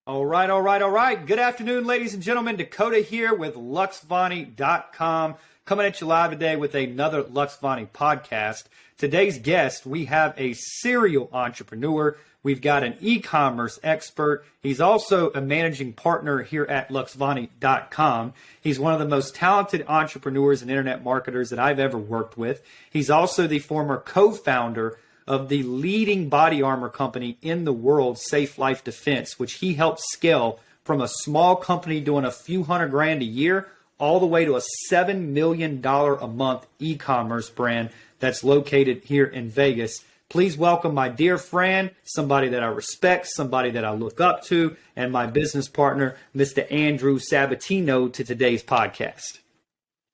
All right, all right, all right. Good afternoon, ladies and gentlemen. Dakota here with Luxvoni.com, coming at you live today with another Luxvoni podcast. Today's guest, we have a serial entrepreneur. We've got an e-commerce expert. He's also a managing partner here at Luxvoni.com. He's one of the most talented entrepreneurs and internet marketers that I've ever worked with. He's also the former co-founder of the leading body armor company in the world, Safe Life Defense, which he helped scale from a small company doing a few $100,000 a year all the way to a $7 million a month e-commerce brand that's located here in Vegas. Please welcome my dear friend, somebody that I respect, somebody that I look up to, and my business partner, Mr. Andrew Sabbatino, to today's podcast.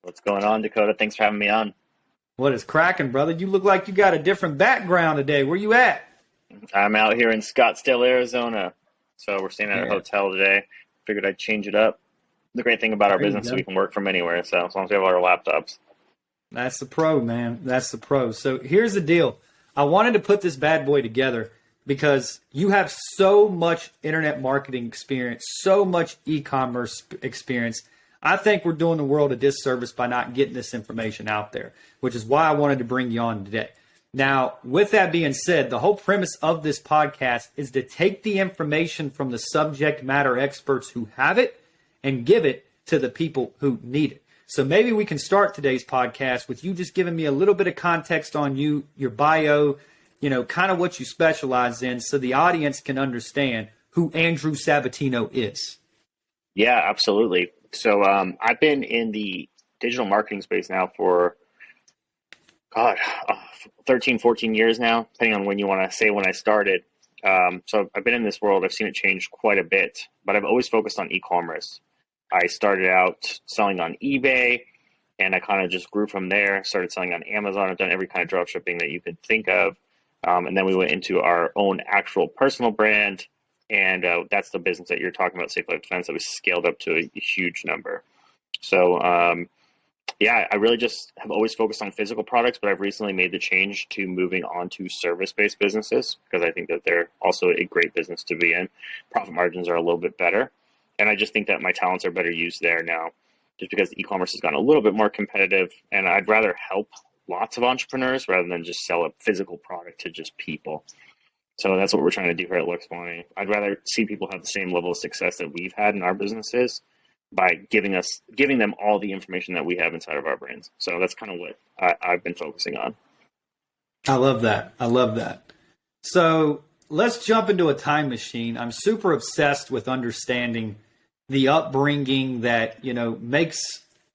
What's going on, Dakota? Thanks for having me on. What is cracking, brother? You look like you got a different background today. Where you at? I'm out here in Scottsdale, Arizona. So we're staying at a hotel today. Figured I'd change it up. The great thing about our business is we can work from anywhere. So as long as we have our laptops. That's the pro, man. That's the pro. So here's the deal. I wanted to put this bad boy together because you have so much internet marketing experience, so much e-commerce experience. I think we're doing the world a disservice by not getting this information out there, which is why I wanted to bring you on today. Now, with that being said, the whole premise of this podcast is to take the information from the subject matter experts who have it and give it to the people who need it. So maybe we can start today's podcast with you just giving me a little bit of context on you, your bio, kind of what you specialize in so the audience can understand who Andrew Sabbatino is. Yeah, absolutely. So I've been in the digital marketing space now for, 13, 14 years now, depending on when you want to say when I started. So I've been in this world. I've seen it change quite a bit, but I've always focused on e-commerce. I started out selling on eBay, and I kind of just grew from there, started selling on Amazon. I've done every kind of drop shipping that you could think of. And then we went into our own actual personal brand. And that's the business that you're talking about, Safe Life Defense, that was scaled up to a huge number. So, I really just have always focused on physical products, but I've recently made the change to moving on to service-based businesses because I think that they're also a great business to be in. Profit margins are a little bit better. And I just think that my talents are better used there now just because e-commerce has gotten a little bit more competitive. And I'd rather help lots of entrepreneurs rather than just sell a physical product to just people. So that's what we're trying to do here at Luxvoni. I'd rather see people have the same level of success that we've had in our businesses by giving them all the information that we have inside of our brains. So that's kind of what I've been focusing on. I love that. I love that. So let's jump into a time machine. I'm super obsessed with understanding the upbringing that, makes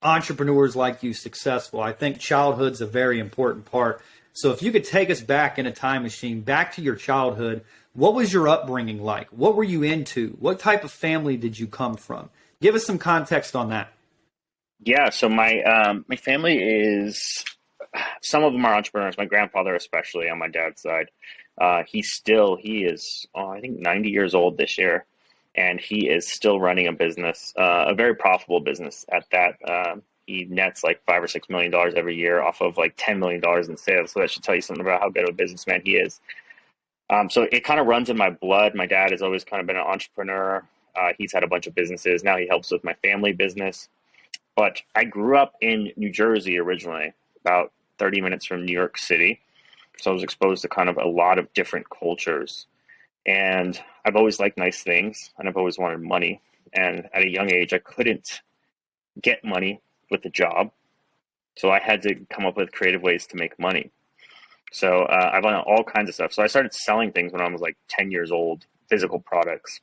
entrepreneurs like you successful. I think childhood's a very important part. So if you could take us back in a time machine, back to your childhood, what was your upbringing like? What were you into? What type of family did you come from? Give us some context on that. Yeah, so my family is, some of them are entrepreneurs. My grandfather, especially on my dad's side, he is, I think 90 years old this year, and he is still running a business, a very profitable business at that. He nets like $5 or $6 million every year off of like $10 million in sales. So that should tell you something about how good of a businessman he is. So it kind of runs in my blood. My dad has always kind of been an entrepreneur. He's had a bunch of businesses. Now he helps with my family business. But I grew up in New Jersey originally, about 30 minutes from New York City. So I was exposed to kind of a lot of different cultures. And I've always liked nice things, and I've always wanted money. And at a young age, I couldn't get money with a job. So I had to come up with creative ways to make money. So I've done all kinds of stuff. So I started selling things when I was like 10 years old, physical products.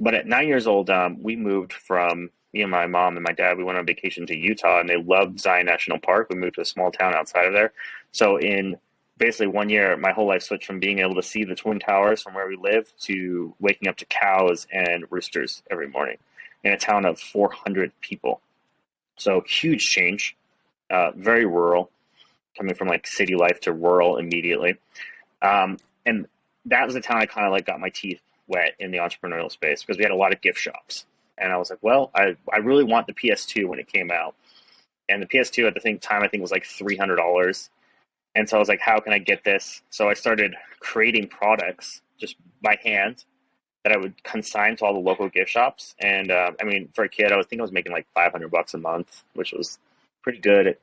But at 9 years old, we moved from, me and my mom and my dad, we went on vacation to Utah, and they loved Zion National Park. We moved to a small town outside of there. So in basically 1 year, my whole life switched from being able to see the Twin Towers from where we live to waking up to cows and roosters every morning in a town of 400 people. So huge change, very rural, coming from like city life to rural immediately. And that was the town I kind of like got my teeth wet in the entrepreneurial space because we had a lot of gift shops. And I was like, well, I really want the PS2 when it came out. And the PS2 at the time, I think was like $300. And so I was like, how can I get this? So I started creating products just by hand that I would consign to all the local gift shops. And I mean, for a kid, I was making like $500 a month, which was pretty good at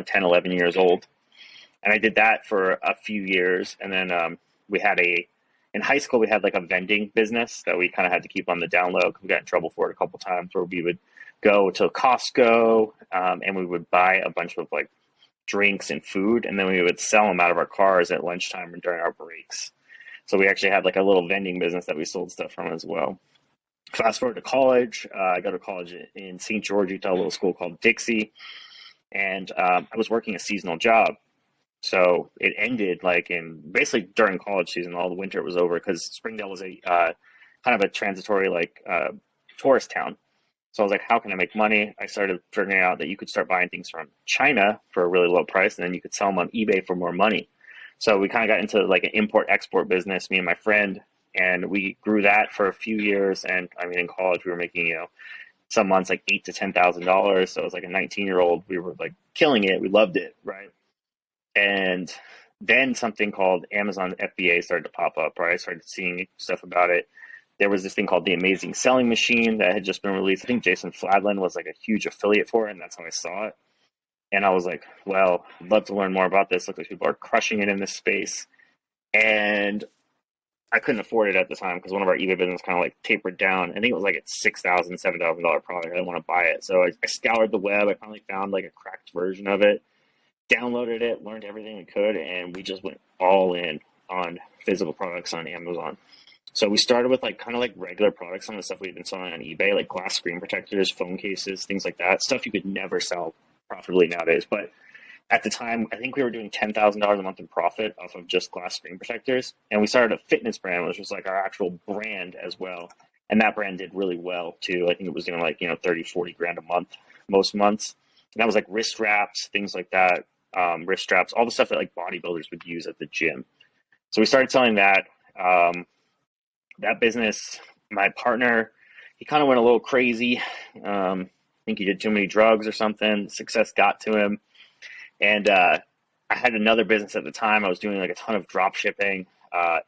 10, 11 years old. And I did that for a few years, and then we had in high school we had like a vending business that we kind of had to keep on the down low. We got in trouble for it a couple times, where we would go to Costco and we would buy a bunch of like drinks and food, and then we would sell them out of our cars at lunchtime and during our breaks. So we actually had like a little vending business that we sold stuff from as well. Fast forward to college, I go to college in St. George, Utah, a little school called Dixie, and I was working a seasonal job. So it ended like basically during college season. All the winter was over because Springdale was a kind of a transitory like tourist town. So I was like, how can I make money? I started figuring out that you could start buying things from China for a really low price, and then you could sell them on eBay for more money. So we kind of got into like an import-export business, me and my friend, and we grew that for a few years. And I mean, in college, we were making, some months like $8,000 to $10,000. So it was like a 19-year-old. We were like killing it. We loved it, right? And then something called Amazon FBA started to pop up, right? I started seeing stuff about it. There was this thing called the Amazing Selling Machine that had just been released. I think Jason Fladlin was like a huge affiliate for it, and that's how I saw it. And I was like, well, I'd love to learn more about this. Looks like people are crushing it in this space. And I couldn't afford it at the time because one of our eBay business kind of like tapered down. I think it was like a $6,000, $7,000 product. I didn't want to buy it. So I scoured the web. I finally found like a cracked version of it, downloaded it, learned everything we could, and we just went all in on physical products on Amazon. So we started with like kind of like regular products, some of the stuff we've been selling on eBay, like glass screen protectors, phone cases, things like that. Stuff you could never sell profitably nowadays. But at the time, I think we were doing $10,000 a month in profit off of just glass screen protectors. And we started a fitness brand, which was like our actual brand as well. And that brand did really well too. I think it was doing like, 30, 40 grand a month, most months. And that was like wrist wraps, things like that, wrist straps, all the stuff that like bodybuilders would use at the gym. So we started selling that. That business, my partner, he kind of went a little crazy. I think he did too many drugs or something. Success got to him. And I had another business at the time. I was doing like a ton of drop shipping,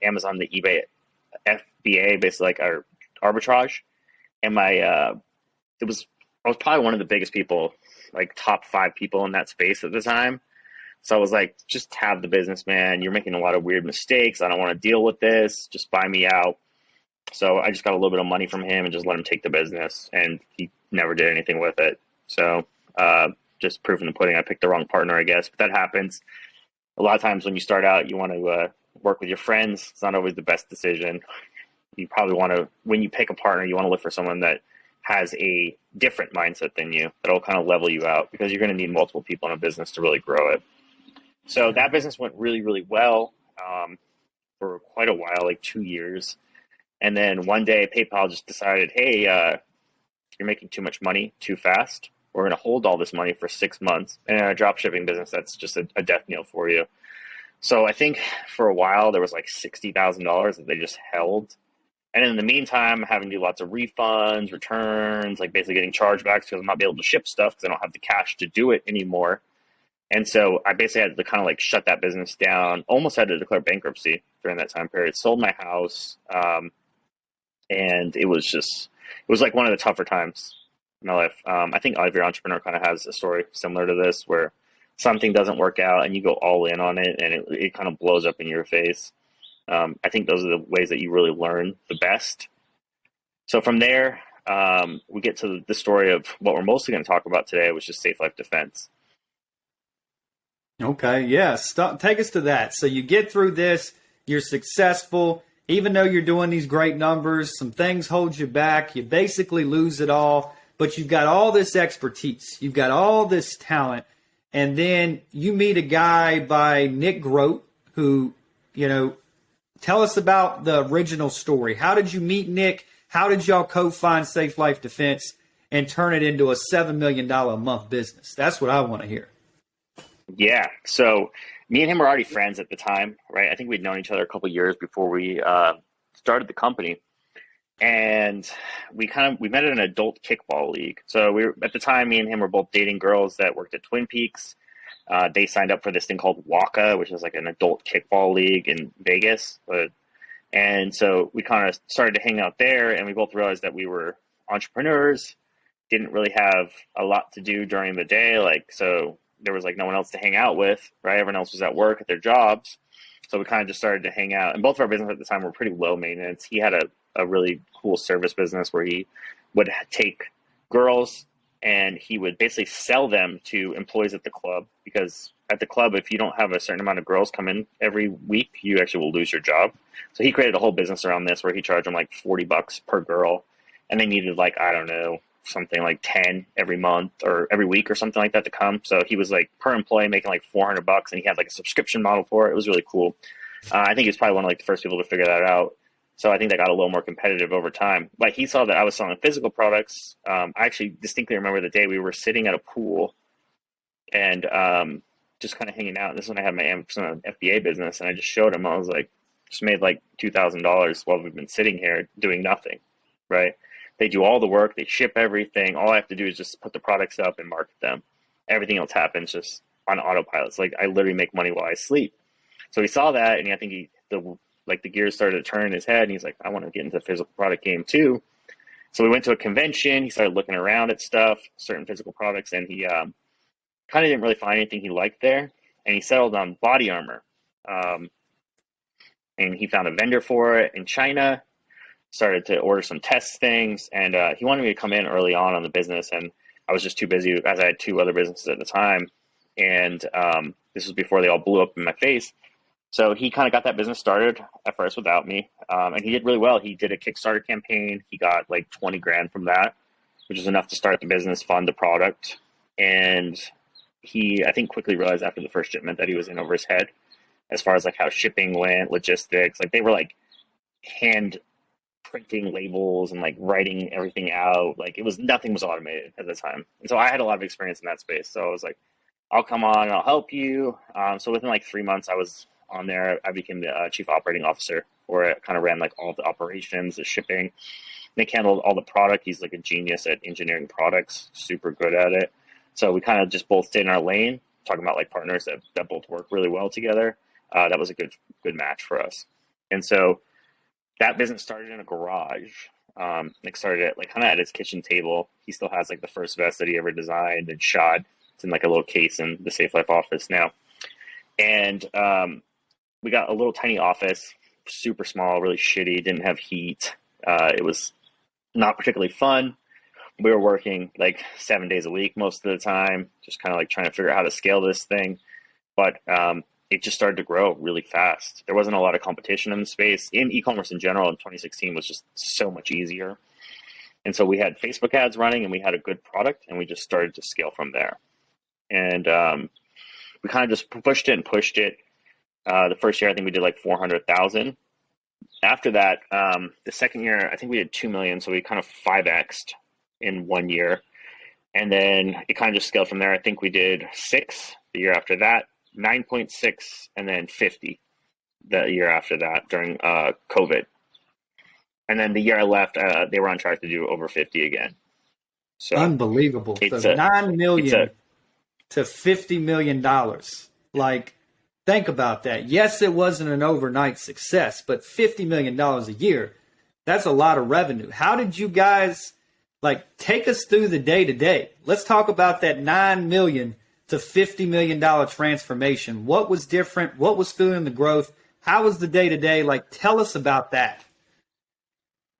Amazon to eBay, FBA, basically like our arbitrage. And I was probably one of the biggest people, like top 5 people in that space at the time. So I was like, just have the business, man. You're making a lot of weird mistakes. I don't want to deal with this. Just buy me out. So I just got a little bit of money from him and just let him take the business, and he never did anything with it. So just proof in the pudding. I picked the wrong partner, I guess, but that happens. A lot of times when you start out, you want to work with your friends. It's not always the best decision. You probably want to, when you pick a partner, you want to look for someone that has a different mindset than you, that'll kind of level you out, because you're going to need multiple people in a business to really grow it. So that business went really, really well for quite a while, like 2 years. And then one day PayPal just decided, hey, you're making too much money too fast. We're going to hold all this money for 6 months. And in a drop shipping business, that's just a death knell for you. So I think for a while there was like $60,000 that they just held. And in the meantime, having to do lots of refunds, returns, like basically getting chargebacks because I'm not able to ship stuff because I don't have the cash to do it anymore. And so I basically had to kind of like shut that business down, almost had to declare bankruptcy during that time period, sold my house. And it was like one of the tougher times in my life. I think every entrepreneur kind of has a story similar to this, where something doesn't work out and you go all in on it, and it kind of blows up in your face. I think those are the ways that you really learn the best. So from there, we get to the story of what we're mostly going to talk about today, which is Safe Life Defense. Okay, yeah. Take us to that. So you get through this, you're successful. Even though you're doing these great numbers, some things hold you back. You basically lose it all, but you've got all this expertise. You've got all this talent. And then you meet a guy by Nick Grote who, tell us about the original story. How did you meet Nick? How did y'all co-find Safe Life Defense and turn it into a $7 million a month business? That's what I want to hear. Yeah. So me and him were already friends at the time, right? I think we'd known each other a couple of years before we started the company. And we met at an adult kickball league. So at the time, me and him were both dating girls that worked at Twin Peaks. They signed up for this thing called WACA, which is like an adult kickball league in Vegas. But And so we kind of started to hang out there, and we both realized that we were entrepreneurs, didn't really have a lot to do during the day. Like, so there was like no one else to hang out with, right? Everyone else was at work at their jobs. So we kind of just started to hang out. And both of our businesses at the time were pretty low maintenance. He had a really cool service business where he would take girls and he would basically sell them to employees at the club, because at the club, if you don't have a certain amount of girls come in every week, you actually will lose your job. So he created a whole business around this where he charged them like $40 per girl, and they needed like, I don't know, something like 10 every month or every week or something like that to come. So he was like per employee making like $400, and he had like a subscription model for it. It was really cool. I think he was probably one of like the first people to figure that out. So I think that got a little more competitive over time. But he saw that I was selling physical products. I actually distinctly remember the day we were sitting at a pool and just kind of hanging out. And this is when I had my Amazon FBA business, and I just showed him. I was like, just made like $2,000 while we've been sitting here doing nothing, right? They do all the work. They ship everything. All I have to do is just put the products up and market them. Everything else happens just on autopilot. It's like I literally make money while I sleep. So he saw that, and I think the gears started to turn in his head, and he's like, I want to get into the physical product game too. So we went to a convention. He started looking around at stuff, certain physical products, and he kind of didn't really find anything he liked there. And he settled on body armor. And he found a vendor for it in China, started to order some test things, and he wanted me to come in early on the business, and I was just too busy, as I had two other businesses at the time, and this was before they all blew up in my face. So he kind of got that business started at first without me, and he did really well. He did a Kickstarter campaign. He got like 20 grand from that, which was enough to start the business, fund the product, and he, I think, quickly realized after the first shipment that he was in over his head as far as like how shipping went, logistics. Like they were like hand printing labels and like writing everything out. Like nothing was automated at the time. And so I had a lot of experience in that space. So I was like, I'll come on and I'll help you. So within like 3 months I was on there. I became the chief operating officer, where I kind of ran like all the operations, the shipping. Nick handled all the product. He's like a genius at engineering products, super good at it. So we kind of just both stayed in our lane, talking about like partners that both work really well together. That was a good match for us. And so that business started in a garage. Nick started it like kind of at his kitchen table. He still has like the first vest that he ever designed and shot. It's in like a little case in the Safe Life office now. And we got a little tiny office, super small, really shitty, didn't have heat. It was not particularly fun. We were working like 7 days a week most of the time, just kind of like trying to figure out how to scale this thing. But it just started to grow really fast. There wasn't a lot of competition in the space. In e-commerce in general in 2016 was just so much easier. And so we had Facebook ads running, and we had a good product, and we just started to scale from there. And we kind of just pushed it and pushed it. The first year, I think we did like 400,000. After that, the second year, I think we did 2 million. So we kind of 5x'd in 1 year. And then it kind of just scaled from there. I think we did 6 the year after that, 9.6, and then 50 the year after that during COVID. And then the year I left, they were on track to do over 50 again. So unbelievable. So 9 million to $50 million. Like, think about that. Yes, it wasn't an overnight success, but $50 million a year, that's a lot of revenue. How did you guys, like, take us through the day-to-day? Let's talk about that 9 million to $50 million transformation. What was different? What was fueling the growth? How was the day-to-day? Like, tell us about that.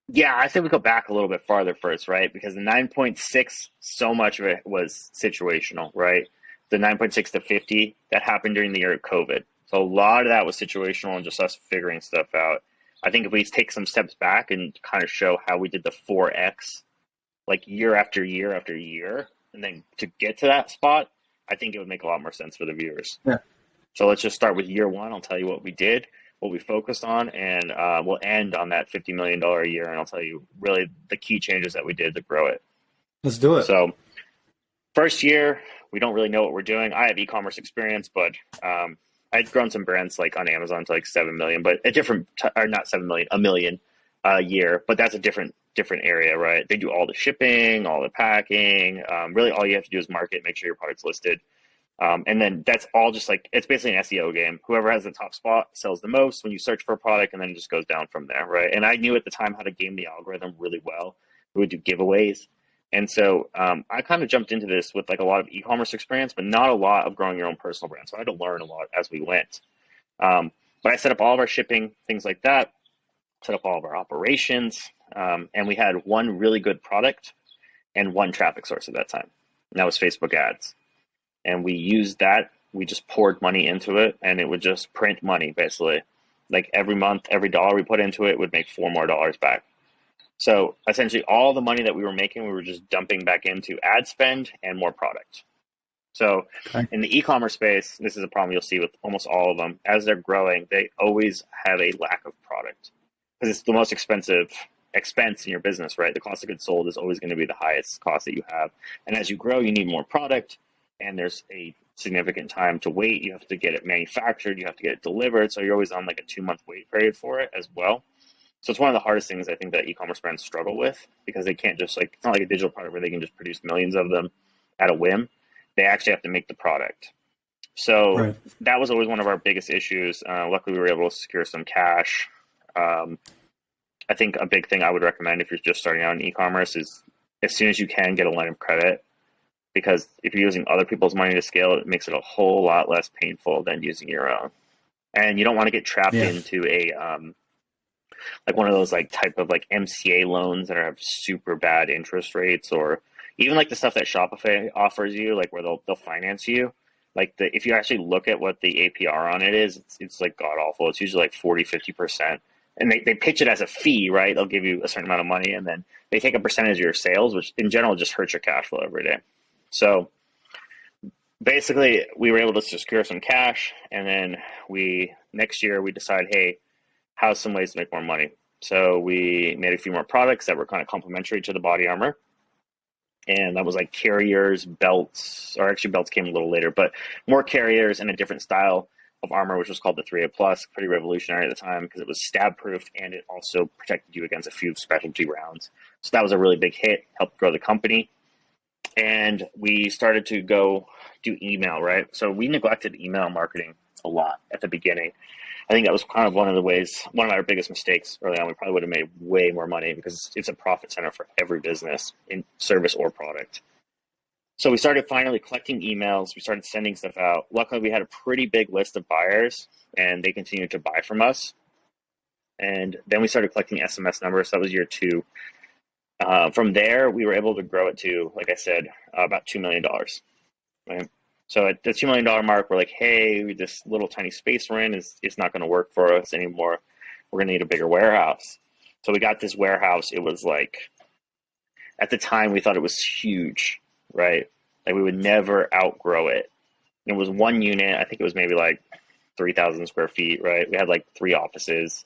Yeah, I think we go back a little bit farther first, right? Because the 9.6, so much of it was situational, right? The 9.6 to 50, that happened during the year of COVID. So a lot of that was situational and just us figuring stuff out. I think if we take some steps back and kind of show how we did the 4X, like year after year after year, and then to get to that spot, I think it would make a lot more sense for the viewers. Yeah. So let's just start with year one. I'll tell you what we did, what we focused on, and we'll end on that $50 million a year, and I'll tell you really the key changes that we did to grow it. Let's do it. So first year, we don't really know what we're doing. I have e-commerce experience, but I'd grown some brands like on Amazon to like 7 million, but not 7 million, a million a year, but that's a different area, right? They do all the shipping, all the packing. Really all you have to do is market, make sure your product's listed. And then that's all just like, it's basically an SEO game. Whoever has the top spot sells the most when you search for a product, and then it just goes down from there, right? And I knew at the time how to game the algorithm really well. We would do giveaways. And so I kind of jumped into this with like a lot of e-commerce experience, but not a lot of growing your own personal brand. So I had to learn a lot as we went. But I set up all of our shipping, things like that, set up all of our operations, and we had one really good product and one traffic source at that time. And that was Facebook ads. And we used that. We just poured money into it, and it would just print money, basically. Like every month, every dollar we put into it would make $4 more back. So essentially all the money that we were making, we were just dumping back into ad spend and more product. So Okay. in the e-commerce space, this is a problem you'll see with almost all of them. As they're growing, they always have a lack of product because it's the most expensive expense in your business, right? The cost of goods sold is always going to be the highest cost that you have. And as you grow, you need more product, and there's a significant time to wait. You have to get it manufactured. You have to get it delivered. So you're always on like a 2-month wait period for it as well. So it's one of the hardest things I think that e-commerce brands struggle with, because they can't just like, it's not like a digital product where they can just produce millions of them at a whim. They actually have to make the product. So that was always one of our biggest issues. Luckily, we were able to secure some cash. I think a big thing I would recommend if you're just starting out in e-commerce is as soon as you can, get a line of credit, because if you're using other people's money to scale, it makes it a whole lot less painful than using your own. And you don't want to get trapped into a like one of those like type of like MCA loans that have super bad interest rates, or even like the stuff that Shopify offers you, like where they'll finance you. Like if you actually look at what the APR on it is, it's like god awful. It's usually like 40-50%. And they pitch it as a fee, right? They'll give you a certain amount of money, and then they take a percentage of your sales, which in general just hurts your cash flow every day. So basically we were able to secure some cash, and then next year we decided, hey, how's some ways to make more money? So we made a few more products that were kind of complementary to the body armor. And that was like carriers, belts, or actually belts came a little later, but more carriers and a different style of armor, which was called the 3A Plus, pretty revolutionary at the time because it was stab proof and it also protected you against a few specialty rounds. So that was a really big hit, helped grow the company. And we started to go do email, right? So we neglected email marketing a lot at the beginning. I think that was kind of one of our biggest mistakes early on. We probably would have made way more money because it's a profit center for every business in service or product. So we started finally collecting emails. We started sending stuff out. Luckily, we had a pretty big list of buyers, and they continued to buy from us. And then we started collecting SMS numbers. That was year 2. From there, we were able to grow it to, like I said, about $2 million. Right? So at the $2 million mark, we're like, hey, this little tiny space we're in is not going to work for us anymore. We're going to need a bigger warehouse. So we got this warehouse. It was like, at the time, we thought it was huge, right? Like we would never outgrow it. It was one unit. I think it was maybe like 3,000 square feet, right? We had like 3 offices,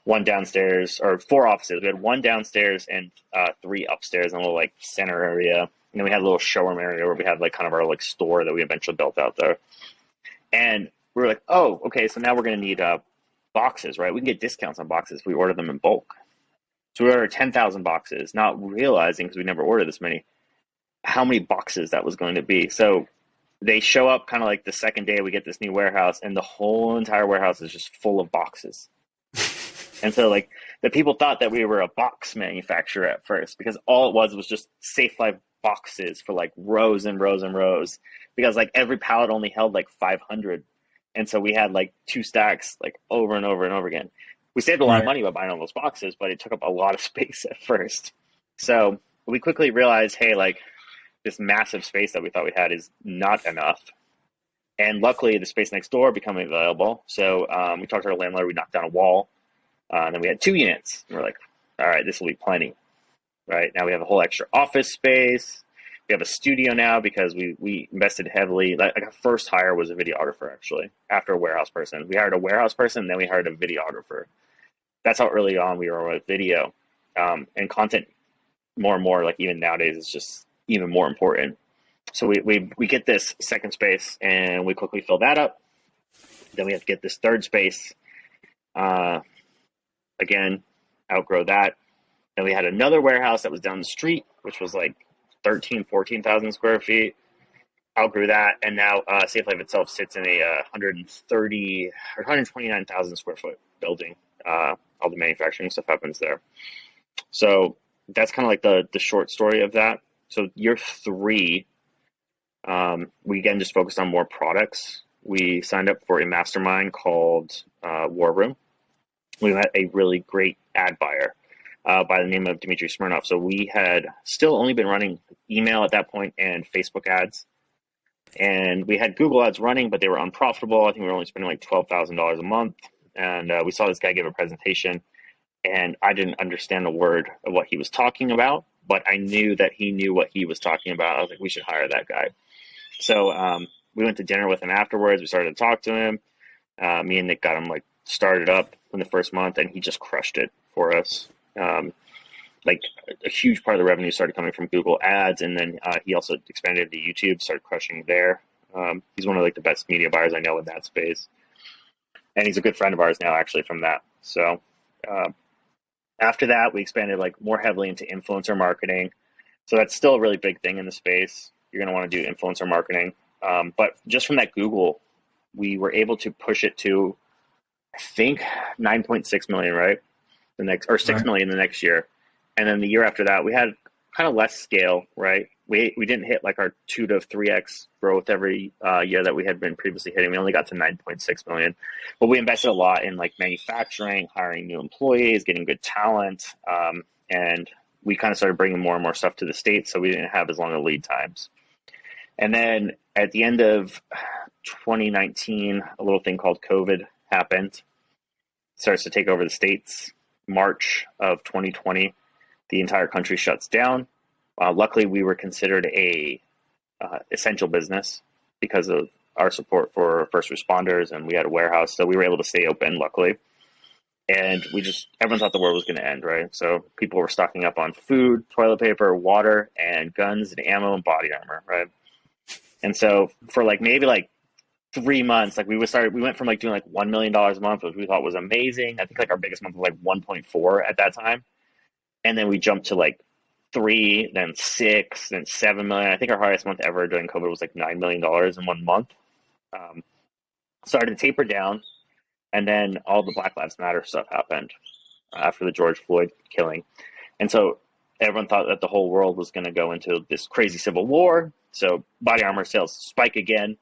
1 downstairs, or 4 offices. We had 1 downstairs and 3 upstairs in a little like center area. And then we had a little showroom area where we had like kind of our like store that we eventually built out there. And we were like, oh, okay, so now we're going to need boxes, right? We can get discounts on boxes if we order them in bulk. So we ordered 10,000 boxes, not realizing, because we never ordered this many, how many boxes that was going to be. So they show up kind of like the second day we get this new warehouse, and the whole entire warehouse is just full of boxes. And so like the people thought that we were a box manufacturer at first, because all it was just Safe Life boxes for like rows and rows and rows, because like every pallet only held like 500. And so we had like 2 stacks like over and over and over again. We saved a lot of money by buying all those boxes, but it took up a lot of space at first. So we quickly realized, hey, like this massive space that we thought we had is not enough. And luckily the space next door became available. So we talked to our landlord, we knocked down a wall, and then we had 2 units. And we're like, all right, this will be plenty. Right now we have a whole extra office space. We have a studio now because we invested heavily. Like our first hire was a videographer, actually, after a warehouse person. We hired a warehouse person, and then we hired a videographer. That's how early on we were with video. And content more and more, like even nowadays, is just even more important. So we get this second space, and we quickly fill that up. Then we have to get this third space. Again, outgrow that. Then we had another warehouse that was down the street, which was like 14,000 square feet. outgrew that, and now Safe Life itself sits in a 130 or 129,000 square foot building. All the manufacturing stuff happens there. So that's kind of like the short story of that. So year 3, we again just focused on more products. We signed up for a mastermind called War Room. We had a really great ad buyer by the name of Dmitry Smirnov. So we had still only been running email at that point and Facebook ads. And we had Google ads running, but they were unprofitable. I think we were only spending like $12,000 a month. And we saw this guy give a presentation, and I didn't understand a word of what he was talking about, but I knew that he knew what he was talking about. I was like, we should hire that guy. So we went to dinner with him afterwards. We started to talk to him. Me and Nick got him like started up in the first month, and he just crushed it for us. Like a huge part of the revenue started coming from Google ads, and then he also expanded to YouTube, started crushing there. He's one of like the best media buyers I know in that space, and he's a good friend of ours now, actually, from that. So after that, we expanded like more heavily into influencer marketing. So that's still a really big thing in the space. You're going to want to do influencer marketing, but just from that Google, we were able to push it to, I think, 9.6 million, right? The next, or 6 million the next year. And then the year after that, we had kind of less scale, right? We didn't hit like our 2 to 3x growth every year that we had been previously hitting. We only got to 9.6 million, but we invested a lot in like manufacturing, hiring new employees, getting good talent, and we kind of started bringing more and more stuff to the States, so we didn't have as long of lead times. And then at the end of 2019, a little thing called COVID happened. It starts to take over the States. March of 2020, the entire country shuts down. Luckily, we were considered a essential business because of our support for first responders, and we had a warehouse, so we were able to stay open, luckily. And everyone thought the world was going to end, right? So people were stocking up on food, toilet paper, water, and guns and ammo and body armor, right? And so for like maybe like 3 months, like we went from like doing like $1 million a month, which we thought was amazing. I think like our biggest month was like 1.4 at that time. And then we jumped to like 3, then 6, then 7 million. I think our highest month ever during COVID was like $9 million in 1 month. Started to taper down. And then all the Black Lives Matter stuff happened after the George Floyd killing. And so everyone thought that the whole world was going to go into this crazy civil war. So body armor sales spike again.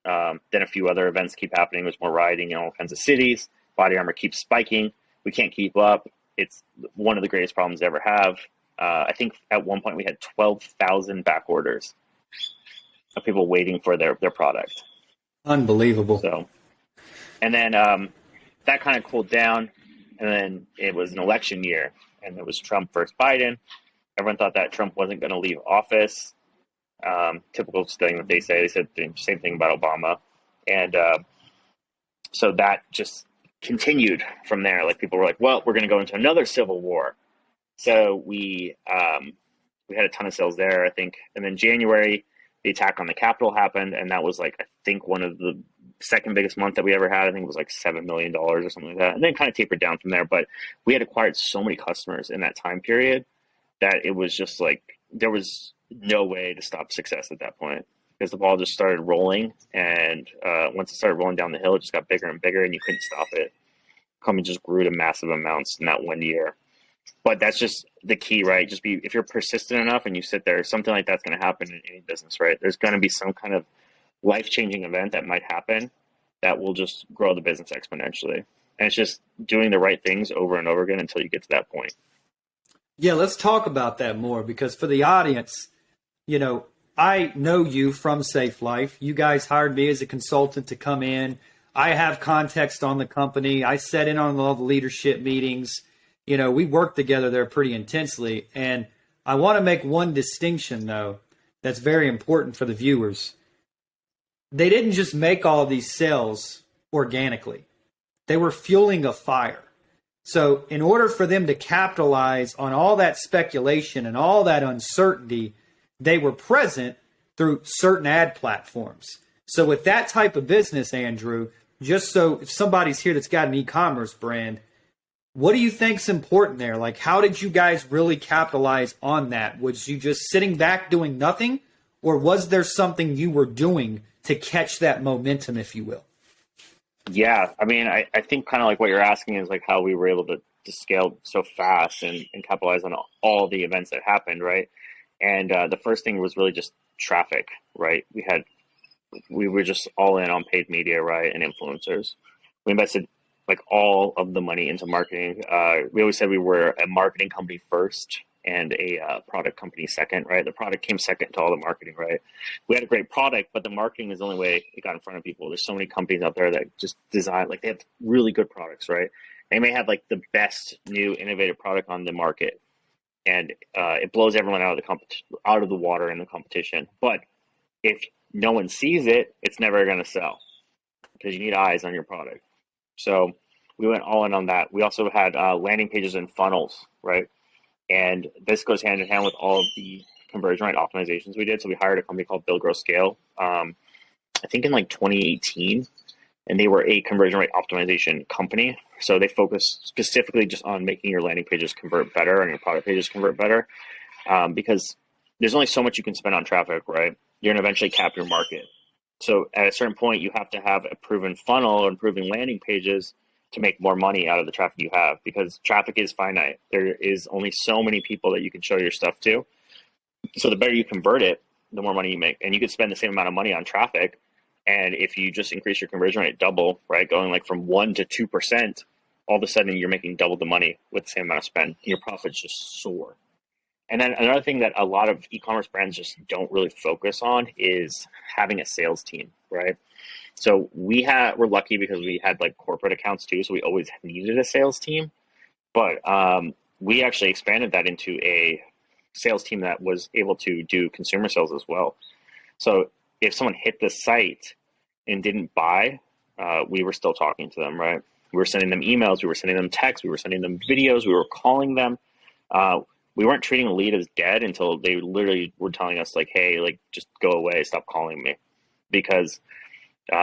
Then a few other events keep happening. There's more rioting in all kinds of cities. Body armor keeps spiking. We can't keep up. It's one of the greatest problems to ever have. I think at one point we had 12,000 back orders of people waiting for their product. Unbelievable. So, and then that kind of cooled down. And then it was an election year, and it was Trump versus Biden. Everyone thought that Trump wasn't going to leave office. Typical thing that they say. They said the same thing about Obama. And so that just continued from there. Like people were like, well, we're going to go into another civil war. So we had a ton of sales there, I think. And then January, the attack on the Capitol happened. And that was like, I think one of the second biggest month that we ever had. I think it was like $7 million or something like that. And then kind of tapered down from there. But we had acquired so many customers in that time period that it was just like, there was no way to stop success at that point, because the ball just started rolling. And once it started rolling down the hill, it just got bigger and bigger, and you couldn't stop it. Company just grew to massive amounts in that 1 year. But that's just the key, right? If you're persistent enough and you sit there, something like that's going to happen in any business, right? There's going to be some kind of life-changing event that might happen that will just grow the business exponentially. And it's just doing the right things over and over again until you get to that point. Yeah, let's talk about that more, because for the audience, you know, I know you from Safe Life. You guys hired me as a consultant to come in. I have context on the company. I sat in on all the leadership meetings. You know, we work together there pretty intensely. And I want to make one distinction, though, that's very important for the viewers. They didn't just make all these sales organically. They were fueling a fire. So in order for them to capitalize on all that speculation and all that uncertainty, they were present through certain ad platforms. So with that type of business, Andrew, just so if somebody's here that's got an e-commerce brand, what do you think's important there? Like, how did you guys really capitalize on that? Was you just sitting back doing nothing, or was there something you were doing to catch that momentum, if you will? Yeah, I mean, I think kind of like what you're asking is like how we were able to scale so fast and capitalize on all the events that happened, right? And the first thing was really just traffic, right? We were just all in on paid media, right, and influencers. We invested like all of the money into marketing. We always said we were a marketing company first and a product company second, right? The product came second to all the marketing, right? We had a great product, but the marketing is the only way it got in front of people. There's so many companies out there that just design, like they have really good products, right? They may have like the best new innovative product on the market, and it blows everyone out of the water in the competition. But if no one sees it, it's never going to sell because you need eyes on your product. So we went all in on that. We also had landing pages and funnels, right? And this goes hand in hand with all of the conversion rate optimizations we did. So we hired a company called Build, Grow, Scale, I think in like 2018, and they were a conversion rate optimization company. So they focus specifically just on making your landing pages convert better and your product pages convert better, because there's only so much you can spend on traffic, right? You're going to eventually cap your market. So at a certain point, you have to have a proven funnel and proven landing pages to make more money out of the traffic you have, because traffic is finite. There is only so many people that you can show your stuff to. So the better you convert it, the more money you make. And you could spend the same amount of money on traffic. And if you just increase your conversion rate double, right, going like from 1% to 2%, all of a sudden you're making double the money with the same amount of spend. Your profits just soar. And then another thing that a lot of e-commerce brands just don't really focus on is having a sales team, right? So we're lucky because we had like corporate accounts too, so we always needed a sales team. But we actually expanded that into a sales team that was able to do consumer sales as well. So if someone hit the site and didn't buy, we were still talking to them, right? We were sending them emails, we were sending them texts, we were sending them videos, we were calling them. We weren't treating a lead as dead until they literally were telling us like, hey, like just go away, stop calling me, because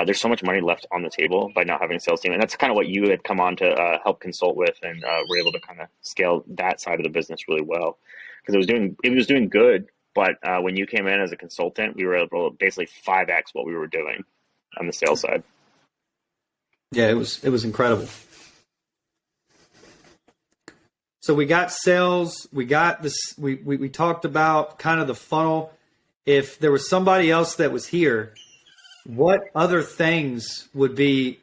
there's so much money left on the table by not having a sales team. And that's kind of what you had come on to help consult with, and were able to kind of scale that side of the business really well, because it was doing good. But when you came in as a consultant, we were able to basically 5x what we were doing on the sales side. Yeah, it was incredible. So we got sales, we got this, we talked about kind of the funnel. If there was somebody else that was here, what other things would be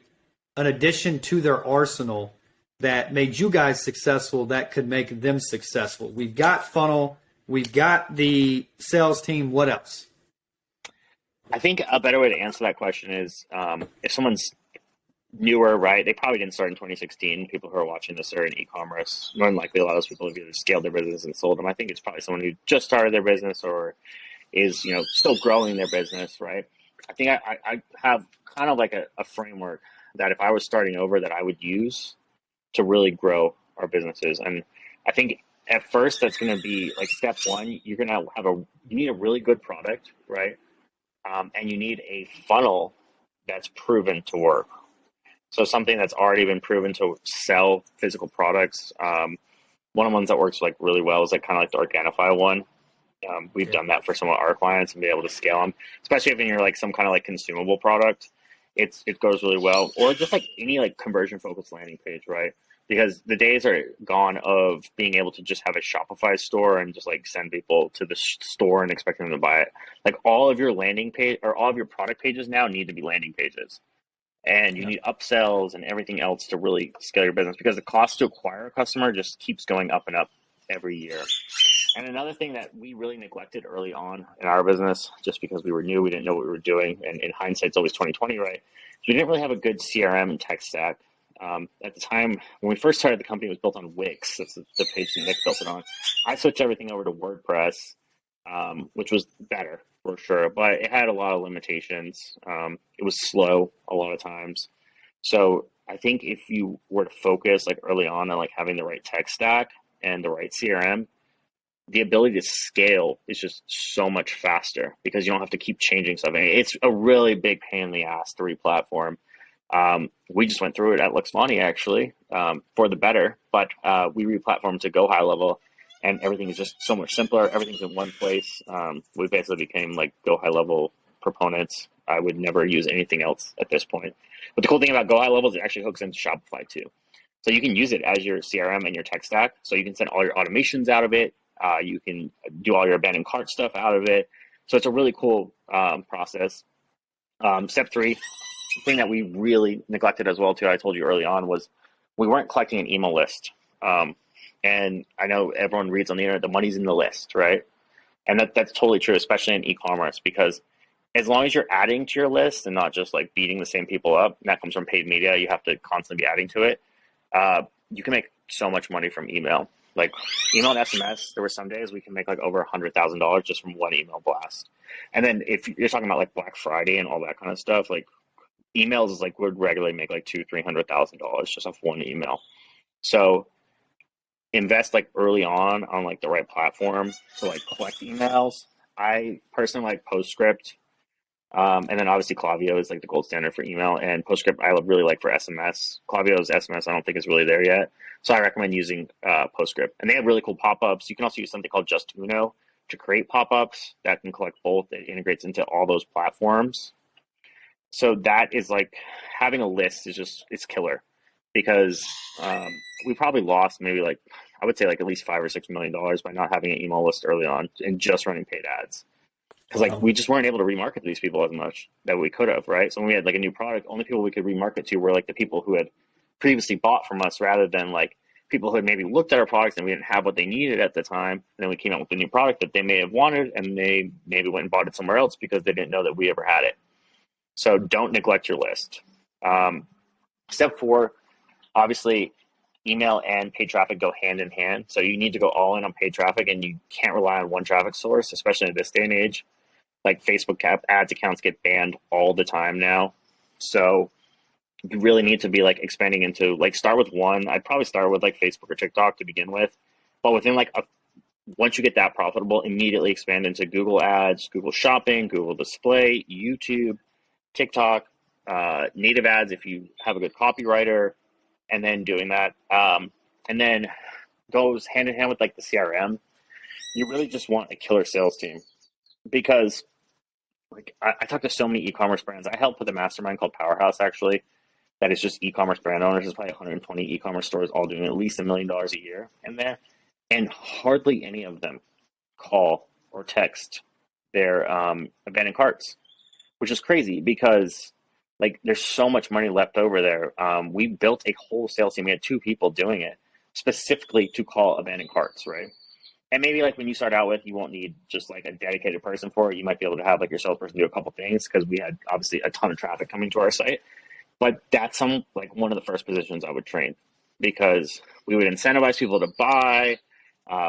an addition to their arsenal that made you guys successful that could make them successful? We've got funnel, we've got the sales team. What else? I think a better way to answer that question is if someone's newer, right? They probably didn't start in 2016. People who are watching this are in e-commerce. More than likely, a lot of those people have either scaled their business and sold them. I think it's probably someone who just started their business or is, still growing their business, right? I think I have kind of like a framework that if I was starting over that I would use to really grow our businesses. And I think at first that's going to be like step one. You're going to you need a really good product, right? And you need a funnel that's proven to work. So something that's already been proven to sell physical products. One of the ones that works like really well is like kind of like the Organifi one. We've done that for some of our clients and be able to scale them, especially if you're like some kind of like consumable product. It goes really well, or just like any like conversion focused landing page, right? Because the days are gone of being able to just have a Shopify store and just like send people to the store and expecting them to buy it. Like all of your landing page or all of your product pages now need to be landing pages. And you need upsells and everything else to really scale your business, because the cost to acquire a customer just keeps going up and up every year. And another thing that we really neglected early on in our business, just because we were new, we didn't know what we were doing, and in hindsight, it's always 2020, right? So we didn't really have a good CRM and tech stack. At the time, when we first started, the company was built on Wix. That's the page that Nick built it on. I switched everything over to WordPress, which was better for sure, but it had a lot of limitations. It was slow a lot of times. So I think if you were to focus like early on like having the right tech stack and the right CRM, the ability to scale is just so much faster because you don't have to keep changing stuff. And it's a really big pain in the ass to re-platform. We just went through it at Luxvoni actually, for the better, but we re-platformed to go high level. and everything is just so much simpler. Everything's in one place. We basically became like Go High Level proponents. I would never use anything else at this point. But the cool thing about Go High Level is it actually hooks into Shopify too. So you can use it as your CRM and your tech stack. So you can send all your automations out of it. You can do all your abandoned cart stuff out of it. So it's a really cool process. Step three, thing that we really neglected as well too, I told you early on, was we weren't collecting an email list. And I know everyone reads on the internet, the money's in the list, right? And that's totally true, especially in e-commerce, because as long as you're adding to your list and not just like beating the same people up, and that comes from paid media, you have to constantly be adding to it. You can make so much money from email. Like email and SMS, there were some days we can make like over $100,000 just from one email blast. And then if you're talking about like Black Friday and all that kind of stuff, like emails is like would regularly make like $200,000-$300,000 just off one email. So invest like early on like the right platform to like collect emails. I personally like PostScript. And then obviously Klaviyo is like the gold standard for email, and PostScript I really like for SMS. Klaviyo's SMS I don't think is really there yet, so I recommend using PostScript. And they have really cool pop-ups. You can also use something called Just Uno to create pop-ups that can collect both. It integrates into all those platforms. So that is like having a list is just it's killer, because we probably lost maybe like I would say like at least $5 or $6 million by not having an email list early on and just running paid ads. Because like we just weren't able to remarket to these people as much that we could have, right? So when we had like a new product, only people we could remarket to were like the people who had previously bought from us, rather than like people who had maybe looked at our products and we didn't have what they needed at the time. And then we came out with a new product that they may have wanted, and they maybe went and bought it somewhere else because they didn't know that we ever had it. So don't neglect your list. Step four, obviously, email and paid traffic go hand in hand. So you need to go all in on paid traffic, and you can't rely on one traffic source, especially in this day and age. Like Facebook ads accounts get banned all the time now. So you really need to be like expanding into like start with one. I'd probably start with like Facebook or TikTok to begin with. But within like once you get that profitable, immediately expand into Google Ads, Google Shopping, Google Display, YouTube, TikTok, native ads if you have a good copywriter, and then doing that. And then goes hand in hand with like the CRM. You really just want a killer sales team, because like I talk to so many e-commerce brands. I help with a mastermind called Powerhouse, actually, that is just e-commerce brand owners. There's probably 120 e-commerce stores all doing at least $1 million a year in there, and hardly any of them call or text their abandoned carts, which is crazy because like there's so much money left over there. We built a whole sales team. We had 2 people doing it specifically to call abandoned carts, right? And maybe like when you start out with, you won't need just like a dedicated person for it. You might be able to have like your salesperson do a couple things, because we had obviously a ton of traffic coming to our site. But that's like one of the first positions I would train, because we would incentivize people to buy.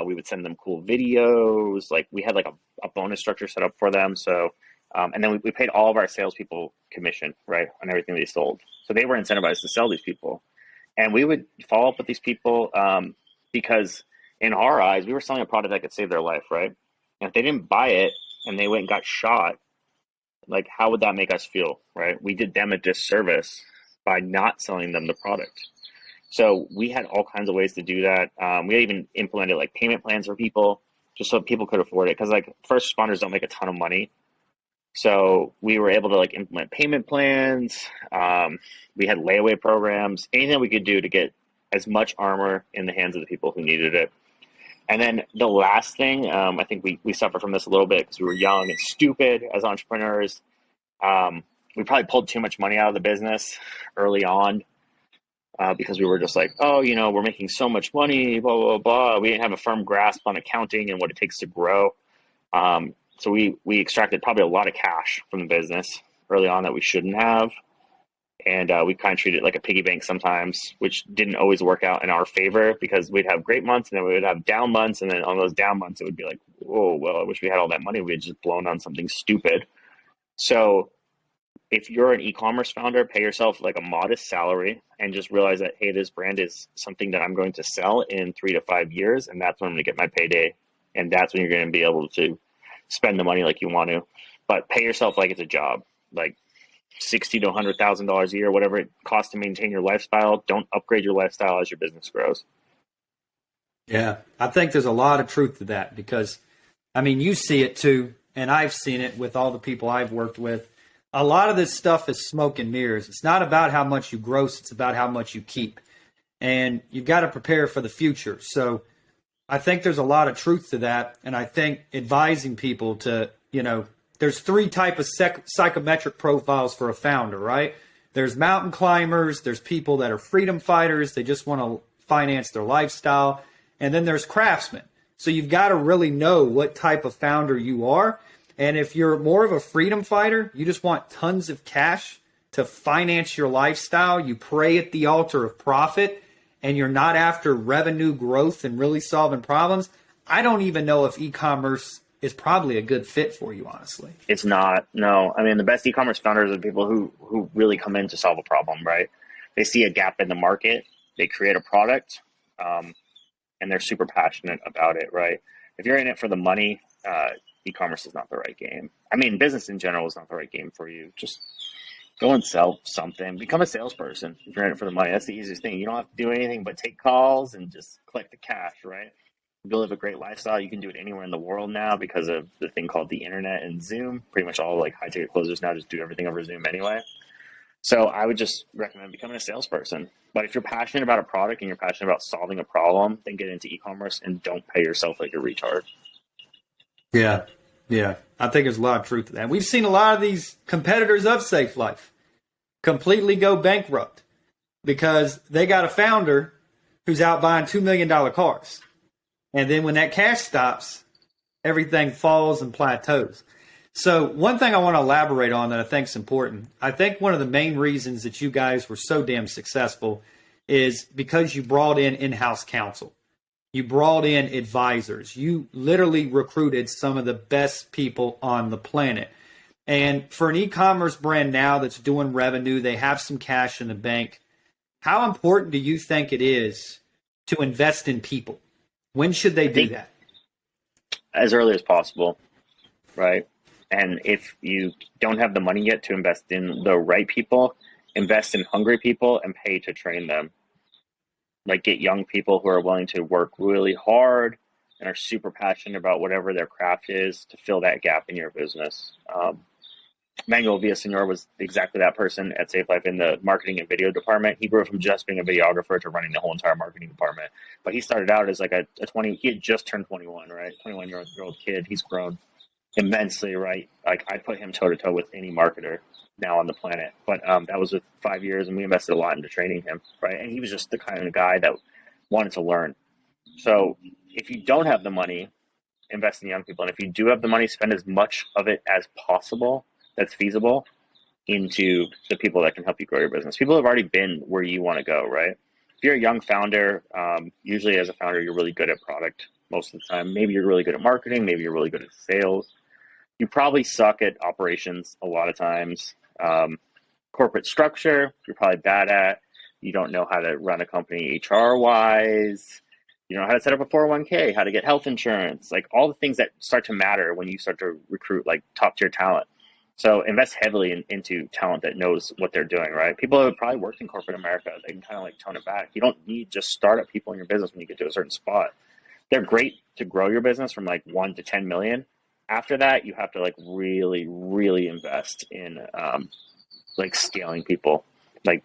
We would send them cool videos. Like we had like a bonus structure set up for them. So, and then we paid all of our salespeople commission, right, on everything they sold. So they were incentivized to sell these people, and we would follow up with these people because in our eyes, we were selling a product that could save their life, right? And if they didn't buy it and they went and got shot, like how would that make us feel, right? We did them a disservice by not selling them the product. So we had all kinds of ways to do that. We even implemented like payment plans for people, just so people could afford it. Because like first responders don't make a ton of money. So we were able to like implement payment plans. We had layaway programs, anything we could do to get as much armor in the hands of the people who needed it. And then the last thing, I think we suffer from this a little bit because we were young and stupid as entrepreneurs. We probably pulled too much money out of the business early on because we were just like, oh, we're making so much money, blah, blah, blah. We didn't have a firm grasp on accounting and what it takes to grow. So we extracted probably a lot of cash from the business early on that we shouldn't have. And we kind of treated it like a piggy bank sometimes, which didn't always work out in our favor, because we'd have great months and then we would have down months. And then on those down months, it would be like, whoa, well, I wish we had all that money. We had just blown on something stupid. So if you're an e-commerce founder, pay yourself like a modest salary and just realize that, hey, this brand is something that I'm going to sell in 3 to 5 years. And that's when I'm going to get my payday. And that's when you're going to be able to spend the money like you want to. But pay yourself like it's a job. Like $60,000 to $100,000 a year, whatever it costs to maintain your lifestyle. Don't upgrade your lifestyle as your business grows. Yeah, I think there's a lot of truth to that because, I mean, you see it too, and I've seen it with all the people I've worked with. A lot of this stuff is smoke and mirrors. It's not about how much you gross, it's about how much you keep. And you've got to prepare for the future. So I think there's a lot of truth to that. And I think advising people to, there's three type of psychometric profiles for a founder, right? There's mountain climbers, there's people that are freedom fighters, they just want to finance their lifestyle, and then there's craftsmen. So you've got to really know what type of founder you are. And if you're more of a freedom fighter, you just want tons of cash to finance your lifestyle, you pray at the altar of profit, and you're not after revenue growth and really solving problems, I don't even know if e-commerce is probably a good fit for you, honestly. It's not. No. I mean, the best e-commerce founders are people who really come in to solve a problem, right? They see a gap in the market, they create a product, and they're super passionate about it, right? If you're in it for the money, e-commerce is not the right game. I mean, business in general is not the right game for you. Just go and sell something. Become a salesperson if you're in it for the money. That's the easiest thing. You don't have to do anything but take calls and just collect the cash, right? You live a great lifestyle. You can do it anywhere in the world now because of the thing called the internet and Zoom. Pretty much all like high ticket closers now just do everything over Zoom anyway. So I would just recommend becoming a salesperson. But if you're passionate about a product and you're passionate about solving a problem, then get into e-commerce and don't pay yourself like a retard. Yeah. Yeah. I think there's a lot of truth to that. We've seen a lot of these competitors of Safe Life completely go bankrupt because they got a founder who's out buying $2 million cars. And then when that cash stops, everything falls and plateaus. So one thing I want to elaborate on that I think is important, I think one of the main reasons that you guys were so damn successful is because you brought in in-house counsel. You brought in advisors. You literally recruited some of the best people on the planet. And for an e-commerce brand now that's doing revenue, they have some cash in the bank. How important do you think it is to invest in people? When should they do that? As early as possible, right? And if you don't have the money yet to invest in the right people, invest in hungry people and pay to train them. Like get young people who are willing to work really hard and are super passionate about whatever their craft is to fill that gap in your business. Manuel Villasenor was exactly that person at Safe Life in the marketing and video department. He grew from just being a videographer to running the whole entire marketing department. But he started out as like a 20, he had just turned 21, right? 21-year-old kid. He's grown immensely, right? Like I put him toe to toe with any marketer now on the planet. But that was with 5 years, and we invested a lot into training him, right? And he was just the kind of guy that wanted to learn. So if you don't have the money, invest in young people. And if you do have the money, spend as much of it as possible that's feasible into the people that can help you grow your business. People have already been where you want to go, right? If you're a young founder, usually as a founder, you're really good at product most of the time. Maybe you're really good at marketing. Maybe you're really good at sales. You probably suck at operations a lot of times. Corporate structure, you're probably bad at. You don't know how to run a company HR-wise. You know how to set up a 401k, how to get health insurance, like all the things that start to matter when you start to recruit like top-tier talent. So invest heavily into talent that knows what they're doing, right? People who have probably worked in corporate America, they can kind of like tone it back. You don't need just startup people in your business when you get to a certain spot. They're great to grow your business from like 1 to 10 million. After that, you have to like really, really invest in like scaling people. Like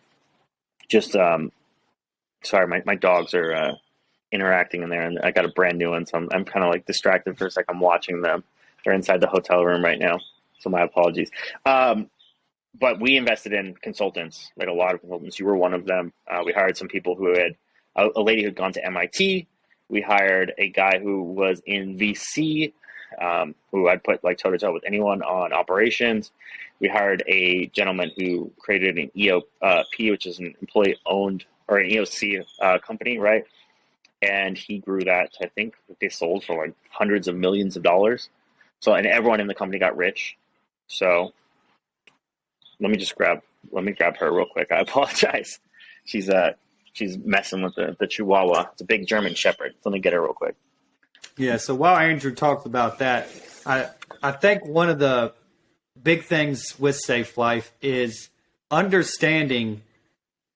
just, sorry, my dogs are interacting in there, and I got a brand new one, so I'm kind of like distracted for a second. I'm watching them. They're inside the hotel room right now. So my apologies. But we invested in consultants, like a lot of consultants. You were one of them. We hired some people who had a lady who had gone to MIT. We hired a guy who was in VC, who I'd put like toe to toe with anyone on operations. We hired a gentleman who created an EOP, which is an employee owned, or an EOC company, right? And he grew that to, I think they sold for like hundreds of millions of dollars. So, and everyone in the company got rich. So let me grab her real quick. I apologize. She's messing with the Chihuahua. It's a big German Shepherd. Let me get her real quick. Yeah. So while Andrew talked about that, I think one of the big things with Safe Life is understanding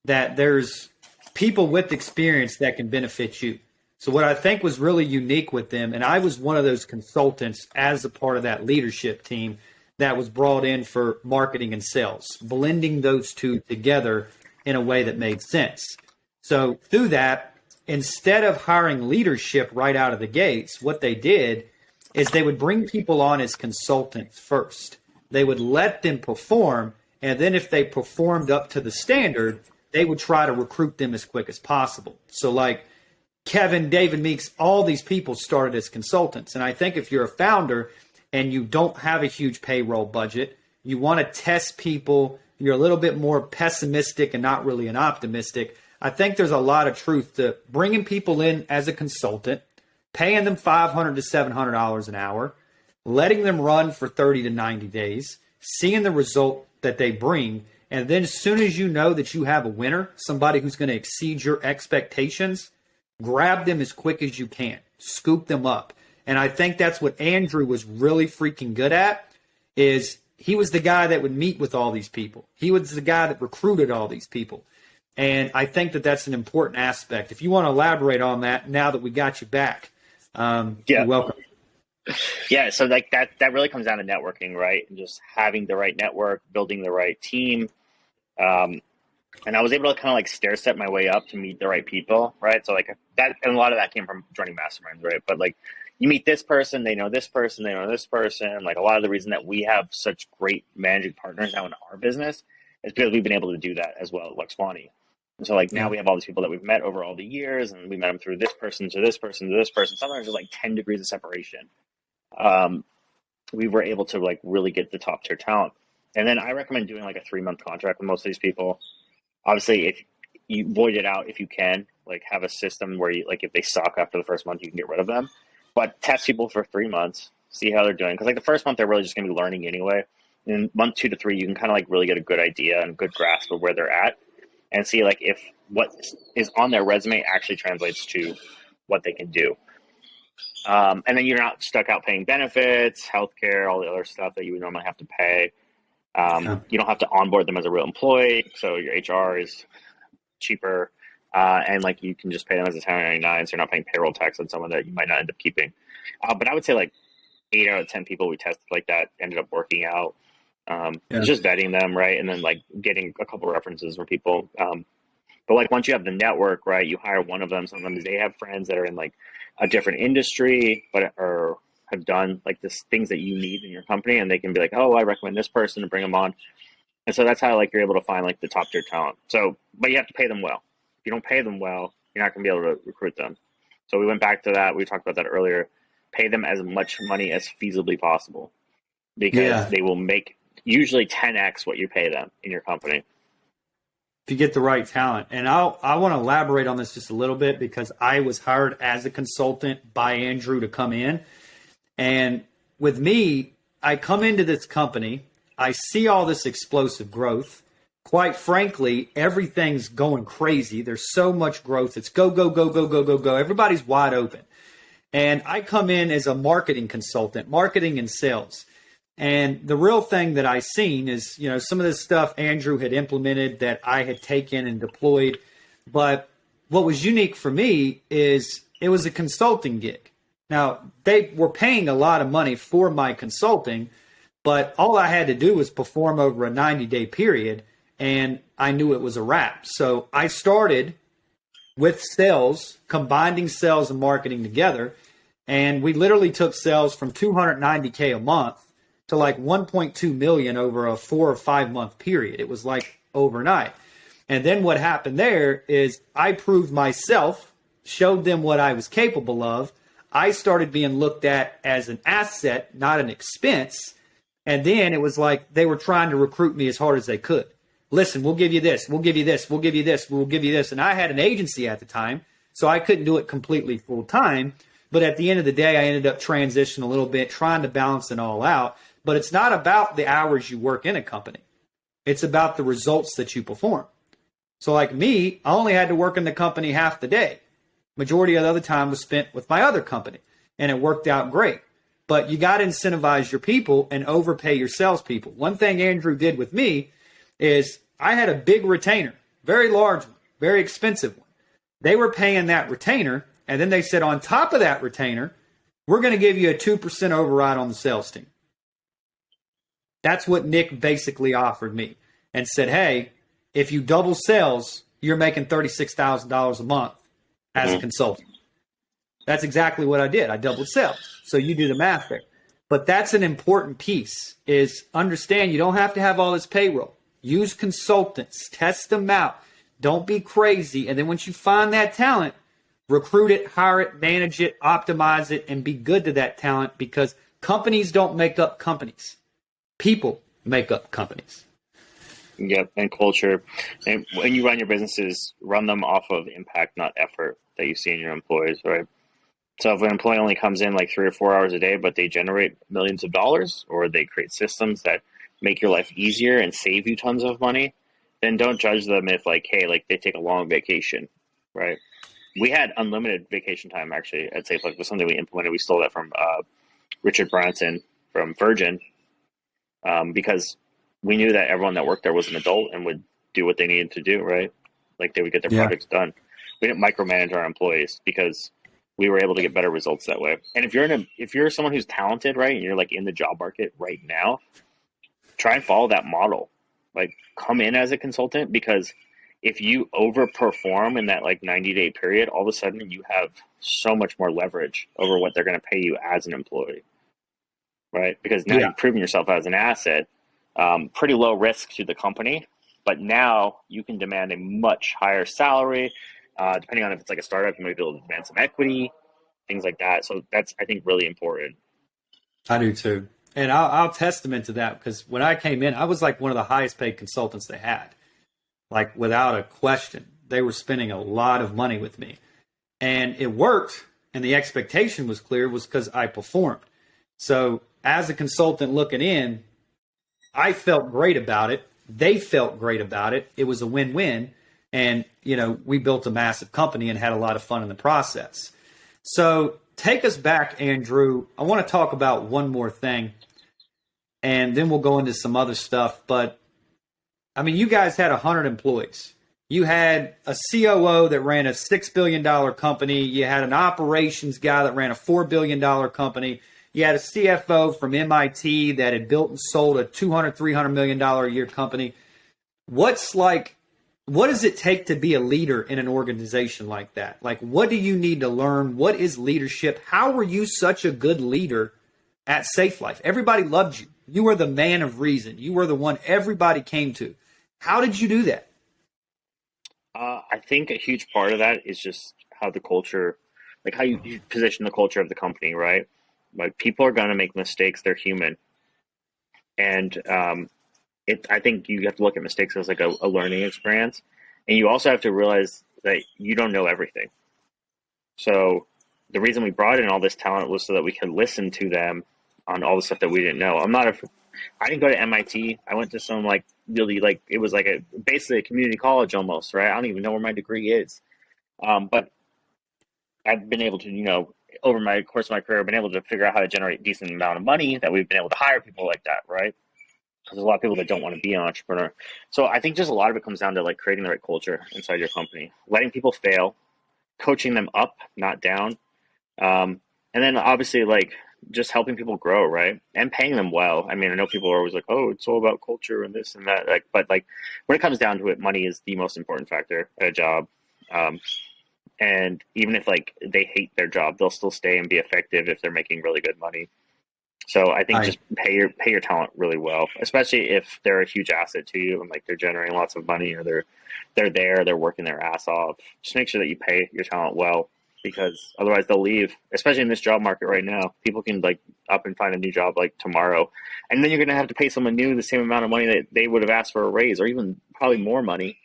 that there's people with experience that can benefit you. So what I think was really unique with them, and I was one of those consultants as a part of that leadership team that was brought in for marketing and sales, blending those two together in a way that made sense. So through that, instead of hiring leadership right out of the gates, what they did is they would bring people on as consultants first. They would let them perform, and then if they performed up to the standard, they would try to recruit them as quick as possible. So like Kevin, David Meeks, all these people started as consultants. And I think if you're a founder and you don't have a huge payroll budget, you want to test people, you're a little bit more pessimistic and not really an optimistic, I think there's a lot of truth to bringing people in as a consultant, paying them $500 to $700 an hour, letting them run for 30 to 90 days, seeing the result that they bring. And then as soon as you know that you have a winner, somebody who's going to exceed your expectations, grab them as quick as you can, scoop them up. And I think that's what Andrew was really freaking good at, is he was the guy that would meet with all these people. He was the guy that recruited all these people. And I think that that's an important aspect. If you want to elaborate on that now that we got you back, you're welcome. Yeah, so like that really comes down to networking, right? And just having the right network, building the right team. And I was able to kind of like stair step my way up to meet the right people, right? So like that, and a lot of that came from joining masterminds, right? But like you meet this person, they know this person, they know this person. Like a lot of the reason that we have such great managing partners now in our business is because we've been able to do that as well at Luxvoni. And so like now we have all these people that we've met over all the years, and we met them through this person to this person to this person. Sometimes there's like 10 degrees of separation. We were able to like really get the top tier talent. And then I recommend doing like a 3-month contract with most of these people. Obviously, if you void it out, if you can, like have a system where you, like if they suck after the first month, you can get rid of them. But test people for 3 months, see how they're doing. Because like the first month, they're really just going to be learning anyway. In month 2 to 3, you can kind of like really get a good idea and good grasp of where they're at, and see like if what is on their resume actually translates to what they can do. And then you're not stuck out paying benefits, healthcare, all the other stuff that you would normally have to pay. You don't have to onboard them as a real employee, so your HR is cheaper, and like you can just pay them as a 1099, so you're not paying payroll tax on someone that you might not end up keeping. But I would say like 8 out of 10 people we tested like that ended up working out. It's just vetting them, right, and then like getting a couple references from people. But like once you have the network, right, you hire one of them. Sometimes they have friends that are in like a different industry, but or have done like this things that you need in your company, and they can be like, oh, I recommend this person to bring them on. And so that's how like you're able to find like the top tier talent. So, but you have to pay them well. If you don't pay them well, you're not going to be able to recruit them. So we went back to that. We talked about that earlier. Pay them as much money as feasibly possible, because they will make usually 10x what you pay them in your company. If you get the right talent. And I want to elaborate on this just a little bit, because I was hired as a consultant by Andrew to come in. And with me, I come into this company, I see all this explosive growth. Quite frankly, everything's going crazy. There's so much growth. It's go, go, go, go, go, go, go. Everybody's wide open. And I come in as a marketing consultant, marketing and sales. And the real thing that I seen is, you know, some of this stuff Andrew had implemented that I had taken and deployed. But what was unique for me is it was a consulting gig. Now, they were paying a lot of money for my consulting, but all I had to do was perform over a 90-day period, and I knew it was a wrap. So I started with sales, combining sales and marketing together, and we literally took sales from $290K a month to like 1.2 million over a 4 or 5 month period. It was like overnight. And then what happened there is I proved myself, showed them what I was capable of. I started being looked at as an asset, not an expense. And then it was like they were trying to recruit me as hard as they could. Listen, we'll give you this. We'll give you this. We'll give you this. We'll give you this. And I had an agency at the time, so I couldn't do it completely full time. But at the end of the day, I ended up transitioning a little bit, trying to balance it all out. But it's not about the hours you work in a company. It's about the results that you perform. So like me, I only had to work in the company half the day. Majority of the other time was spent with my other company, and it worked out great. But you got to incentivize your people and overpay your salespeople. One thing Andrew did with me is I had a big retainer, very large one, very expensive one. They were paying that retainer, And then they said, on top of that retainer, we're going to give you a 2% override on the sales team. That's what Nick basically offered me and said, hey, if you double sales, you're making $36,000 a month as a consultant. That's exactly what I did. I doubled sales. So you do the math there. But that's an important piece, is understand you don't have to have all this payroll. Use consultants, test them out. Don't be crazy. And then once you find that talent, recruit it, hire it, manage it, optimize it, and be good to that talent, because companies don't make up companies. People make up companies. Yep, and culture. And when you run your businesses, run them off of impact, not effort, that you see in your employees, right? So if an employee only comes in like 3 or 4 hours a day, but they generate millions of dollars, or they create systems that make your life easier and save you tons of money, then don't judge them if like, hey, like they take a long vacation, right? We had unlimited vacation time actually at SafeLife. It was something we implemented. We stole that from Richard Branson from Virgin, because we knew that everyone that worked there was an adult and would do what they needed to do, right? Like they would get their projects done. We didn't micromanage our employees because we were able to get better results that way. And if you're someone who's talented, right, and you're like in the job market right now, try and follow that model. Like come in as a consultant, because if you overperform in that like 90-day period, all of a sudden you have so much more leverage over what they're going to pay you as an employee, right? Because now you've proven yourself as an asset, pretty low risk to the company, but now you can demand a much higher salary. Depending on if it's like a startup, you might be able to demand some equity, things like that. So that's, I think, really important. I do too. And I'll testament to that, because when I came in, I was like one of the highest paid consultants they had. Like without a question, they were spending a lot of money with me. And it worked. And the expectation was clear, was because I performed. So as a consultant looking in, I felt great about it. They felt great about it. It was a win-win. And, you know, we built a massive company and had a lot of fun in the process. So take us back, Andrew. I want to talk about one more thing, and then we'll go into some other stuff. But, I mean, you guys had 100 employees. You had a COO that ran a $6 billion company. You had an operations guy that ran a $4 billion company. You had a CFO from MIT that had built and sold a $200-300 million a year company. What does it take to be a leader in an organization like that? Like, what do you need to learn? What is leadership? How were you such a good leader at SafeLife? Everybody loved you. You were the man of reason. You were the one everybody came to. How did you do that? I think a huge part of that is just how the culture, like how you position the culture of the company, right? Like people are going to make mistakes. They're human. And I think you have to look at mistakes as like a learning experience. And you also have to realize that you don't know everything. So the reason we brought in all this talent was so that we could listen to them on all the stuff that we didn't know. I didn't go to MIT. I went to some like really like, it was like basically a community college almost, right? I don't even know where my degree is. But I've been able to, you know, over my course of my career, I've been able to figure out how to generate a decent amount of money, that we've been able to hire people like that, right? Because there's a lot of people that don't want to be an entrepreneur. So I think just a lot of it comes down to like creating the right culture inside your company, letting people fail, coaching them up, not down. And then obviously like just helping people grow, right? And paying them well. I mean, I know people are always like, oh, it's all about culture and this and that. Like, but like when it comes down to it, money is the most important factor at a job. And even if like they hate their job, they'll still stay and be effective if they're making really good money. So I think just pay your talent really well, especially if they're a huge asset to you and like they're generating lots of money, or they're working their ass off. Just make sure that you pay your talent well, because otherwise they'll leave, especially in this job market right now. People can like up and find a new job like tomorrow. And then you're going to have to pay someone new the same amount of money that they would have asked for a raise, or even probably more money.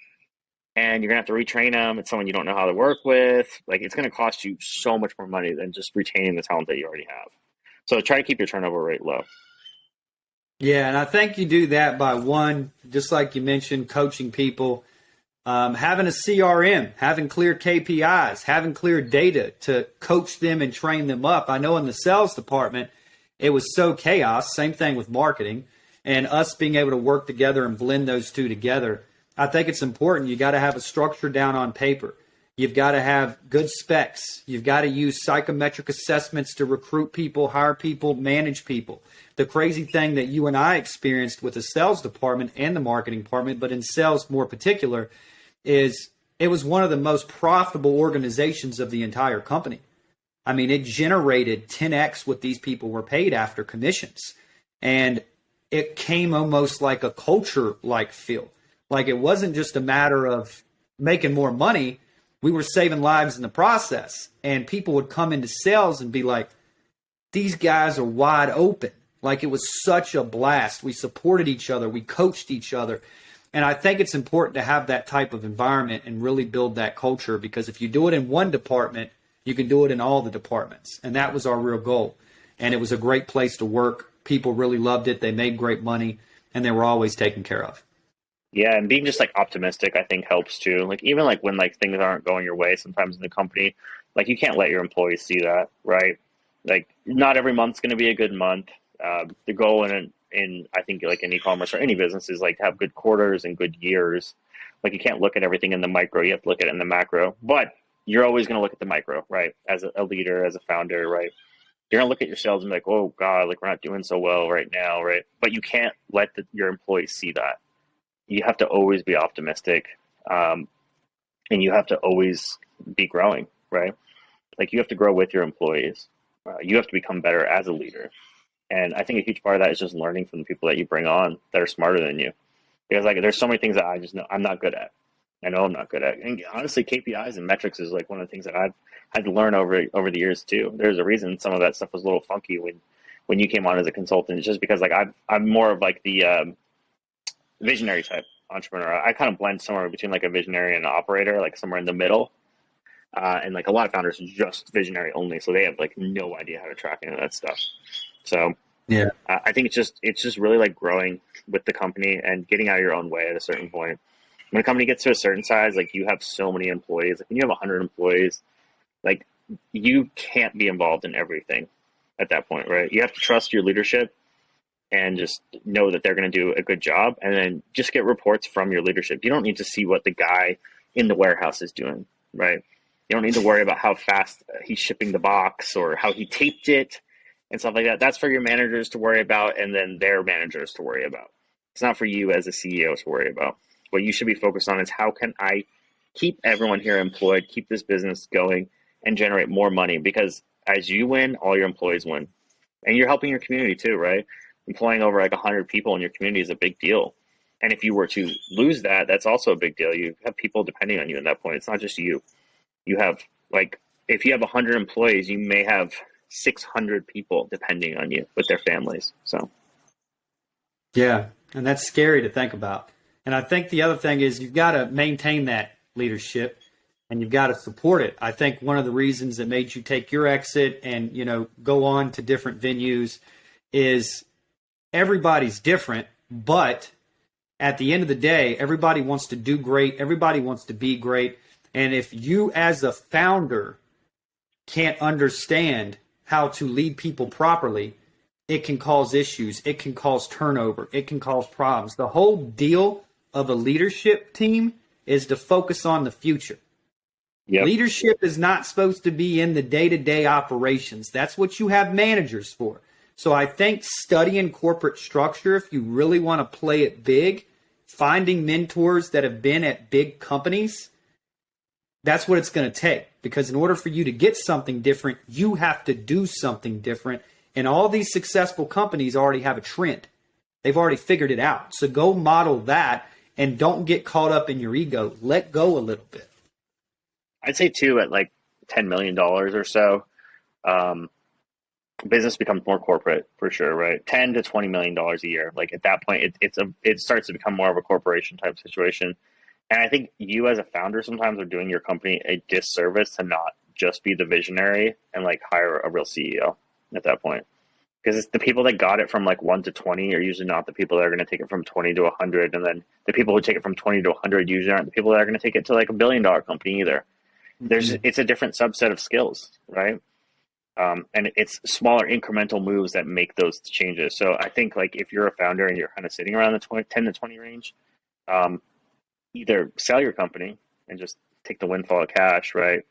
And you're going to have to retrain them. It's someone you don't know how to work with. Like it's going to cost you so much more money than just retaining the talent that you already have. So try to keep your turnover rate low. Yeah, and I think you do that by one, just like you mentioned, coaching people, having a CRM, having clear KPIs, having clear data to coach them and train them up. I know in the sales department, it was so chaos. Same thing with marketing, and us being able to work together and blend those two together. I think it's important. You got to have a structure down on paper. You've got to have good specs. You've got to use psychometric assessments to recruit people, hire people, manage people. The crazy thing that you and I experienced with the sales department and the marketing department, but in sales more particular, is it was one of the most profitable organizations of the entire company. I mean, it generated 10x what these people were paid after commissions. And it came almost like a culture-like feel. Like it wasn't just a matter of making more money. We were saving lives in the process. And people would come into sales and be like, these guys are wide open. Like it was such a blast. We supported each other. We coached each other. And I think it's important to have that type of environment and really build that culture, because if you do it in one department, you can do it in all the departments. And that was our real goal. And it was a great place to work. People really loved it. They made great money, and they were always taken care of. Yeah, and being just like optimistic, I think helps too. Like even like when like things aren't going your way sometimes in the company, like you can't let your employees see that, right? Like not every month's going to be a good month. The goal in I think like in e-commerce or any business is like to have good quarters and good years. Like you can't look at everything in the micro, you have to look at it in the macro. But you're always going to look at the micro, right? As a leader, as a founder, right? You're going to look at your sales and be like, oh God, like we're not doing so well right now, right? But you can't let your employees see that. You have to always be optimistic, and you have to always be growing, right? Like you have to grow with your employees. You have to become better as a leader. And I think a huge part of that is just learning from the people that you bring on that are smarter than you. Because like there's so many things that I just know I'm not good at. I know I'm not good at. And honestly, KPIs and metrics is like one of the things that I've had to learn over the years too. There's a reason some of that stuff was a little funky when you came on as a consultant. It's just because like I'm more of like the visionary type entrepreneur. I kind of blend somewhere between like a visionary and an operator, like somewhere in the middle. And like a lot of founders are just visionary only, so they have like no idea how to track any of that stuff. So Yeah. I think it's just really like growing with the company and getting out of your own way at a certain point. When a company gets to a certain size, like you have so many employees, like when you have 100 employees, like you can't be involved in everything at that point, right? You have to trust your leadership and just know that they're going to do a good job, and then just get reports from your leadership. You don't need to see what the guy in the warehouse is doing, right? You don't need to worry about how fast he's shipping the box or how he taped it and stuff like that. That's for your managers to worry about, and then their managers to worry about. It's not for you as a CEO to worry about. What you should be focused on is how can I keep everyone here employed, keep this business going, and generate more money? Because as you win, all your employees win. And you're helping your community too, right? Employing over like 100 people in your community is a big deal. And if you were to lose that, that's also a big deal. You have people depending on you at that point. It's not just you. You have like, if you have 100 employees, you may have 600 people depending on you with their families. So, Yeah. And that's scary to think about. And I think the other thing is you've got to maintain that leadership and you've got to support it. I think one of the reasons that made you take your exit and, go on to different venues is everybody's different, but at the end of the day, everybody wants to do great. Everybody wants to be great. And if you as a founder can't understand how to lead people properly, it can cause issues. It can cause turnover. It can cause problems. The whole deal of a leadership team is to focus on the future. yep. Leadership is not supposed to be in the day-to-day operations. That's what you have managers for. So I think studying corporate structure, if you really want to play it big, finding mentors that have been at big companies, that's what it's going to take. Because in order for you to get something different, you have to do something different. And all these successful companies already have a trend. They've already figured it out. So go model that and don't get caught up in your ego. Let go a little bit. I'd say too, at like $10 million or so, business becomes more corporate for sure, right? $10 to $20 million a year. Like at that point, it starts to become more of a corporation type situation. And I think you as a founder sometimes are doing your company a disservice to not just be the visionary and like hire a real CEO at that point. Because it's the people that got it from like 1 to 20 are usually not the people that are going to take it from 20 to 100. And then the people who take it from 20 to 100 usually aren't the people that are going to take it to like $1 billion company either. It's a different subset of skills, right? And it's smaller incremental moves that make those changes. So I think like if you're a founder and you're kind of sitting around the 10 to 20 range, either sell your company and just take the windfall of cash, right?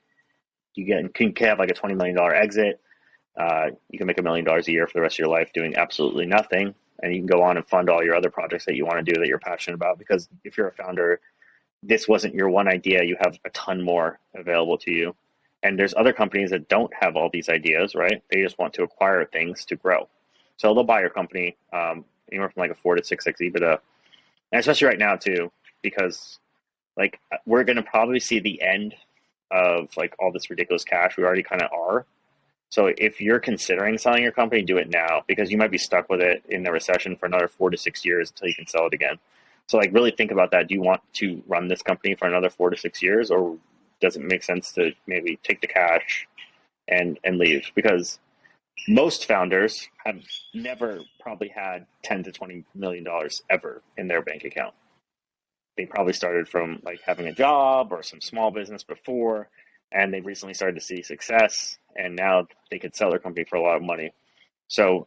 Can have like a $20 million exit. You can make $1 million a year for the rest of your life doing absolutely nothing. And you can go on and fund all your other projects that you want to do that you're passionate about. Because if you're a founder, this wasn't your one idea. You have a ton more available to you. And there's other companies that don't have all these ideas, right? They just want to acquire things to grow. So they'll buy your company anywhere from like a 4 to 6x EBITDA. And especially right now too, because like we're going to probably see the end of like all this ridiculous cash. We already kind of are. So if you're considering selling your company, do it now, because you might be stuck with it in the recession for another 4 to 6 years until you can sell it again. So like really think about that. Do you want to run this company for another 4 to 6 years, or does it make sense to maybe take the cash and leave? Because most founders have never probably had $10 to $20 million ever in their bank account. They probably started from like having a job or some small business before, and they've recently started to see success, and now they could sell their company for a lot of money. So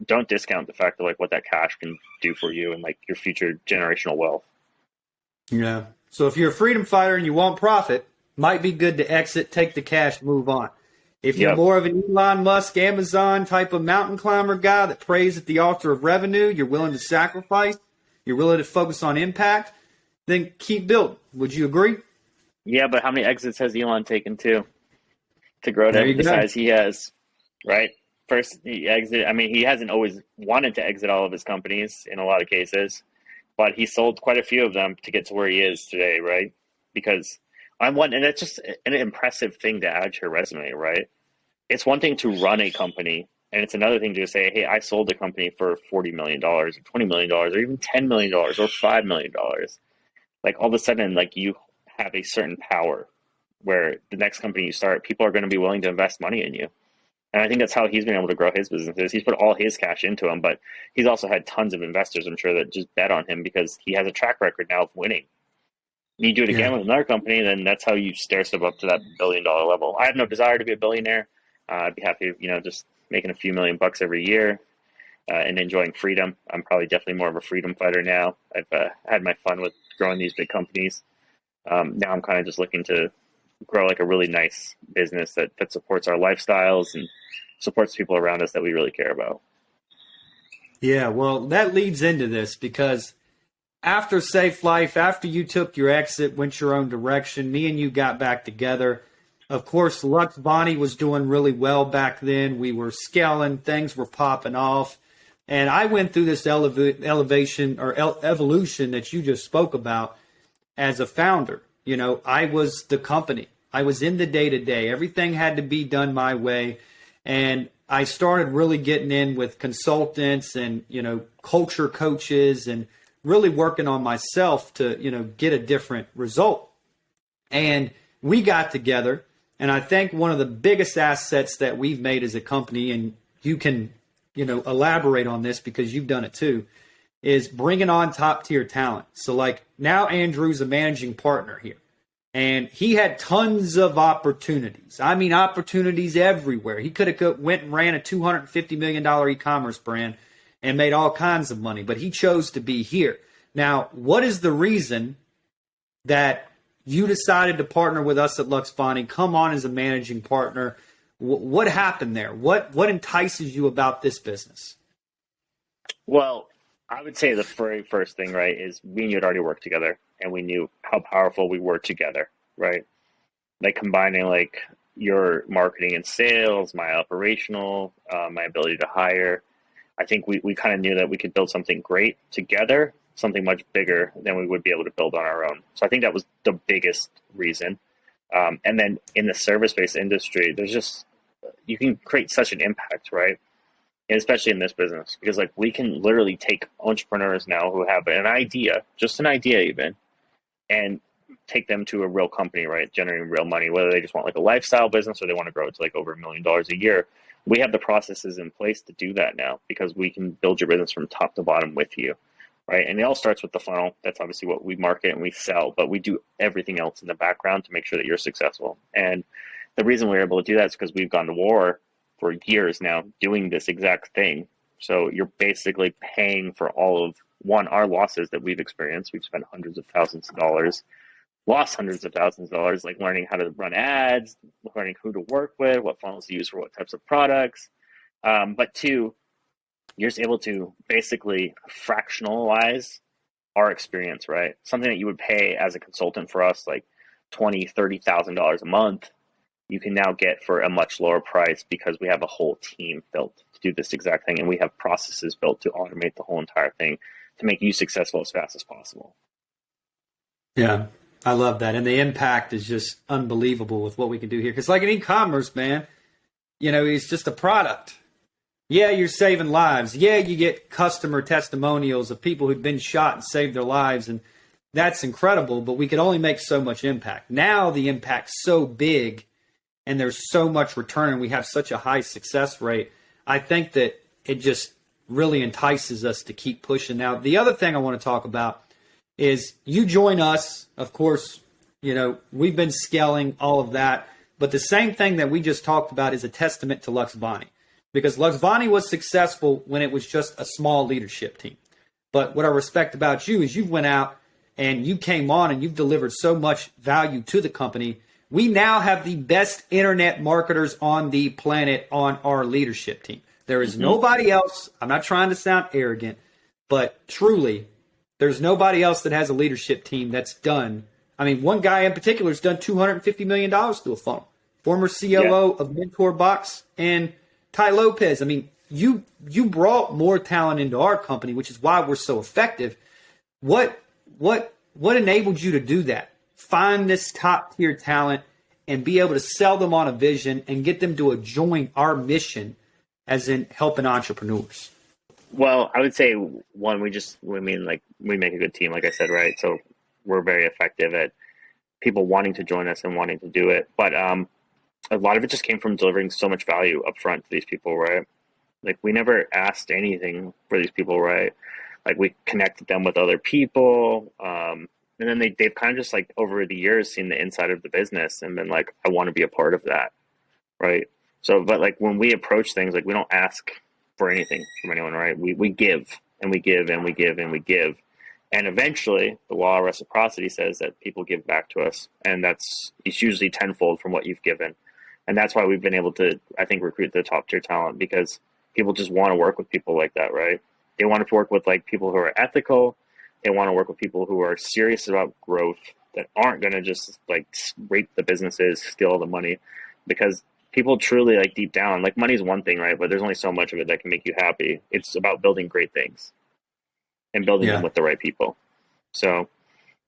don't discount the fact of like what that cash can do for you and like your future generational wealth. Yeah. So if you're a freedom fighter and you want profit, might be good to exit, take the cash, move on. If you're more of an Elon Musk, Amazon type of mountain climber guy that prays at the altar of revenue, you're willing to sacrifice, you're willing to focus on impact, then keep building. Would you agree? Yeah, but how many exits has Elon taken to grow to the size he has, right? First, he exited. I mean, he hasn't always wanted to exit all of his companies in a lot of cases, but he sold quite a few of them to get to where he is today, right? Because and that's just an impressive thing to add to your resume, right? It's one thing to run a company, and it's another thing to say, hey, I sold a company for $40 million or $20 million or even $10 million or $5 million. Like all of a sudden, like you have a certain power where the next company you start, people are going to be willing to invest money in you. And I think that's how he's been able to grow his businesses. He's put all his cash into them, but he's also had tons of investors, I'm sure, that just bet on him because he has a track record now of winning. You do it again with another company, then that's how you stair step up to that $1 billion level. I have no desire to be a billionaire. I'd be happy, just making a few $1 million every year and enjoying freedom. I'm probably definitely more of a freedom fighter now. I've had my fun with growing these big companies. Now I'm kind of just looking to grow like a really nice business that supports our lifestyles and supports people around us that we really care about. Yeah, well, that leads into this because after Safe Life, after you took your exit, went your own direction, me and you got back together. Of course, Luxvoni was doing really well back then. We were scaling, things were popping off. And I went through this evolution that you just spoke about as a founder. I was the company. I was in the day-to-day. Everything had to be done my way. And I started really getting in with consultants and, culture coaches and really working on myself to, get a different result. And we got together. And I think one of the biggest assets that we've made as a company, and you can, elaborate on this because you've done it too, is bringing on top tier talent. So like now Andrew's a managing partner here. And he had tons of opportunities. I mean, opportunities everywhere. He could have went and ran a $250 million e-commerce brand and made all kinds of money, but he chose to be here. Now, what is the reason that you decided to partner with us at Luxvoni, come on as a managing partner? What happened there? What entices you about this business? Well, I would say the very first thing, right, is me and you had already worked together, and we knew how powerful we were together, right? Like combining like your marketing and sales, my operational, my ability to hire. I think we kind of knew that we could build something great together, something much bigger than we would be able to build on our own. So I think that was the biggest reason. And then in the service-based industry, you can create such an impact, right? And especially in this business, because like we can literally take entrepreneurs now who have an idea, just an idea even, and take them to a real company, right? Generating real money, whether they just want like a lifestyle business or they want to grow it to like over $1 million a year. We have the processes in place to do that now because we can build your business from top to bottom with you, right? And it all starts with the funnel. That's obviously what we market and we sell, but we do everything else in the background to make sure that you're successful. And the reason we're able to do that is because we've gone to war for years now doing this exact thing. So you're basically paying for all of our losses that we've experienced. We've spent hundreds of thousands of dollars lost hundreds of thousands of dollars, like learning how to run ads, learning who to work with, what funnels to use for what types of products. But two, you're just able to basically fractionalize our experience, right? Something that you would pay as a consultant for us, like $20,000, $30,000 a month, you can now get for a much lower price because we have a whole team built to do this exact thing, and we have processes built to automate the whole entire thing to make you successful as fast as possible. Yeah, I love that. And the impact is just unbelievable with what we can do here. Because like in e-commerce, man, it's just a product. Yeah, you're saving lives. Yeah, you get customer testimonials of people who've been shot and saved their lives. And that's incredible, but we could only make so much impact. Now the impact's so big and there's so much return and we have such a high success rate. I think that it just really entices us to keep pushing. Now, the other thing I want to talk about is you join us. Of course, we've been scaling all of that, but the same thing that we just talked about is a testament to Luxvoni, because Luxvoni was successful when it was just a small leadership team. But what I respect about you is you went out and you came on and you've delivered so much value to the company. We now have the best internet marketers on the planet on our leadership team. There is nobody else. I'm not trying to sound arrogant, but truly, there's nobody else that has a leadership team that's done. I mean, one guy in particular has done $250 million through a funnel. Former COO of Mentor Box and Ty Lopez. I mean, you brought more talent into our company, which is why we're so effective. What enabled you to do that? Find this top tier talent and be able to sell them on a vision and get them to join our mission as in helping entrepreneurs. Well, I would say one, we make a good team, like I said, right? So we're very effective at people wanting to join us and wanting to do it. But a lot of it just came from delivering so much value up front to these people, right? Like we never asked anything for these people, right? Like we connected them with other people. And then they've kind of just like over the years seen the inside of the business and been like, I want to be a part of that, right? So, but like when we approach things, like we don't ask for anything from anyone, right? We give and we give and we give and we give. And eventually the law of reciprocity says that people give back to us. And it's usually tenfold from what you've given. And that's why we've been able to, I think, recruit the top tier talent, because people just want to work with people like that, right? They want to work with like people who are ethical. They want to work with people who are serious about growth, that aren't going to just like rape the businesses, steal all the money, because people truly like deep down, like money is one thing, right? But there's only so much of it that can make you happy. It's about building great things and building them with the right people. So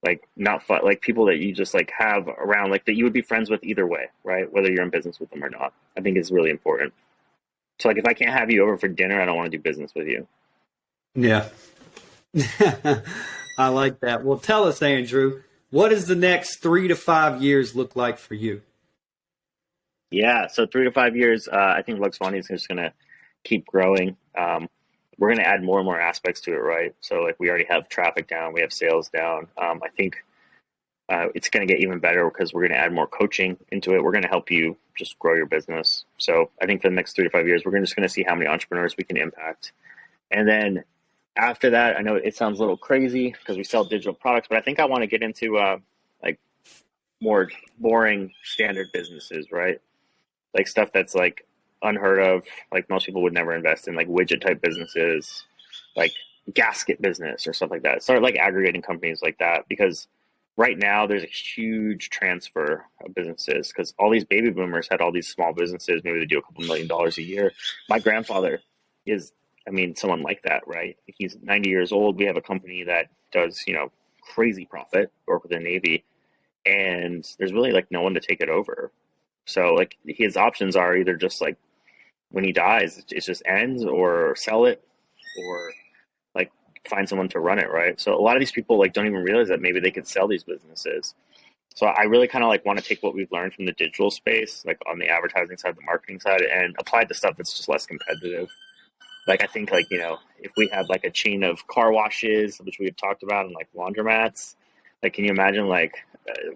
like not fun, like people that you just like have around, like that you would be friends with either way, right? Whether you're in business with them or not, I think is really important. So like if I can't have you over for dinner, I don't want to do business with you. Yeah. I like that. Well, tell us, Andrew, what does the next 3 to 5 years look like for you? Yeah, so 3 to 5 years, I think Luxvoni is just going to keep growing. We're going to add more and more aspects to it, right? So like we already have traffic down, we have sales down. I think it's going to get even better because we're going to add more coaching into it. We're going to help you just grow your business. So I think for the next 3 to 5 years, we're just going to see how many entrepreneurs we can impact. And then after that, I know it sounds a little crazy because we sell digital products, but I think I want to get into like more boring standard businesses, right? Like stuff that's like unheard of, like most people would never invest in, like widget type businesses, like gasket business or stuff like that. Start like aggregating companies like that, because right now there's a huge transfer of businesses because all these baby boomers had all these small businesses. Maybe they do a couple $1 million a year. My grandfather is, someone like that, right? He's 90 years old. We have a company that does, crazy profit, work with the Navy, and there's really like no one to take it over. So like his options are either just like when he dies, it just ends, or sell it, or like find someone to run it, right? So a lot of these people like don't even realize that maybe they could sell these businesses. So I really kind of like want to take what we've learned from the digital space, like on the advertising side, the marketing side, and apply it to stuff that's just less competitive. Like I think like, if we had like a chain of car washes, which we've talked about, and like laundromats, like can you imagine like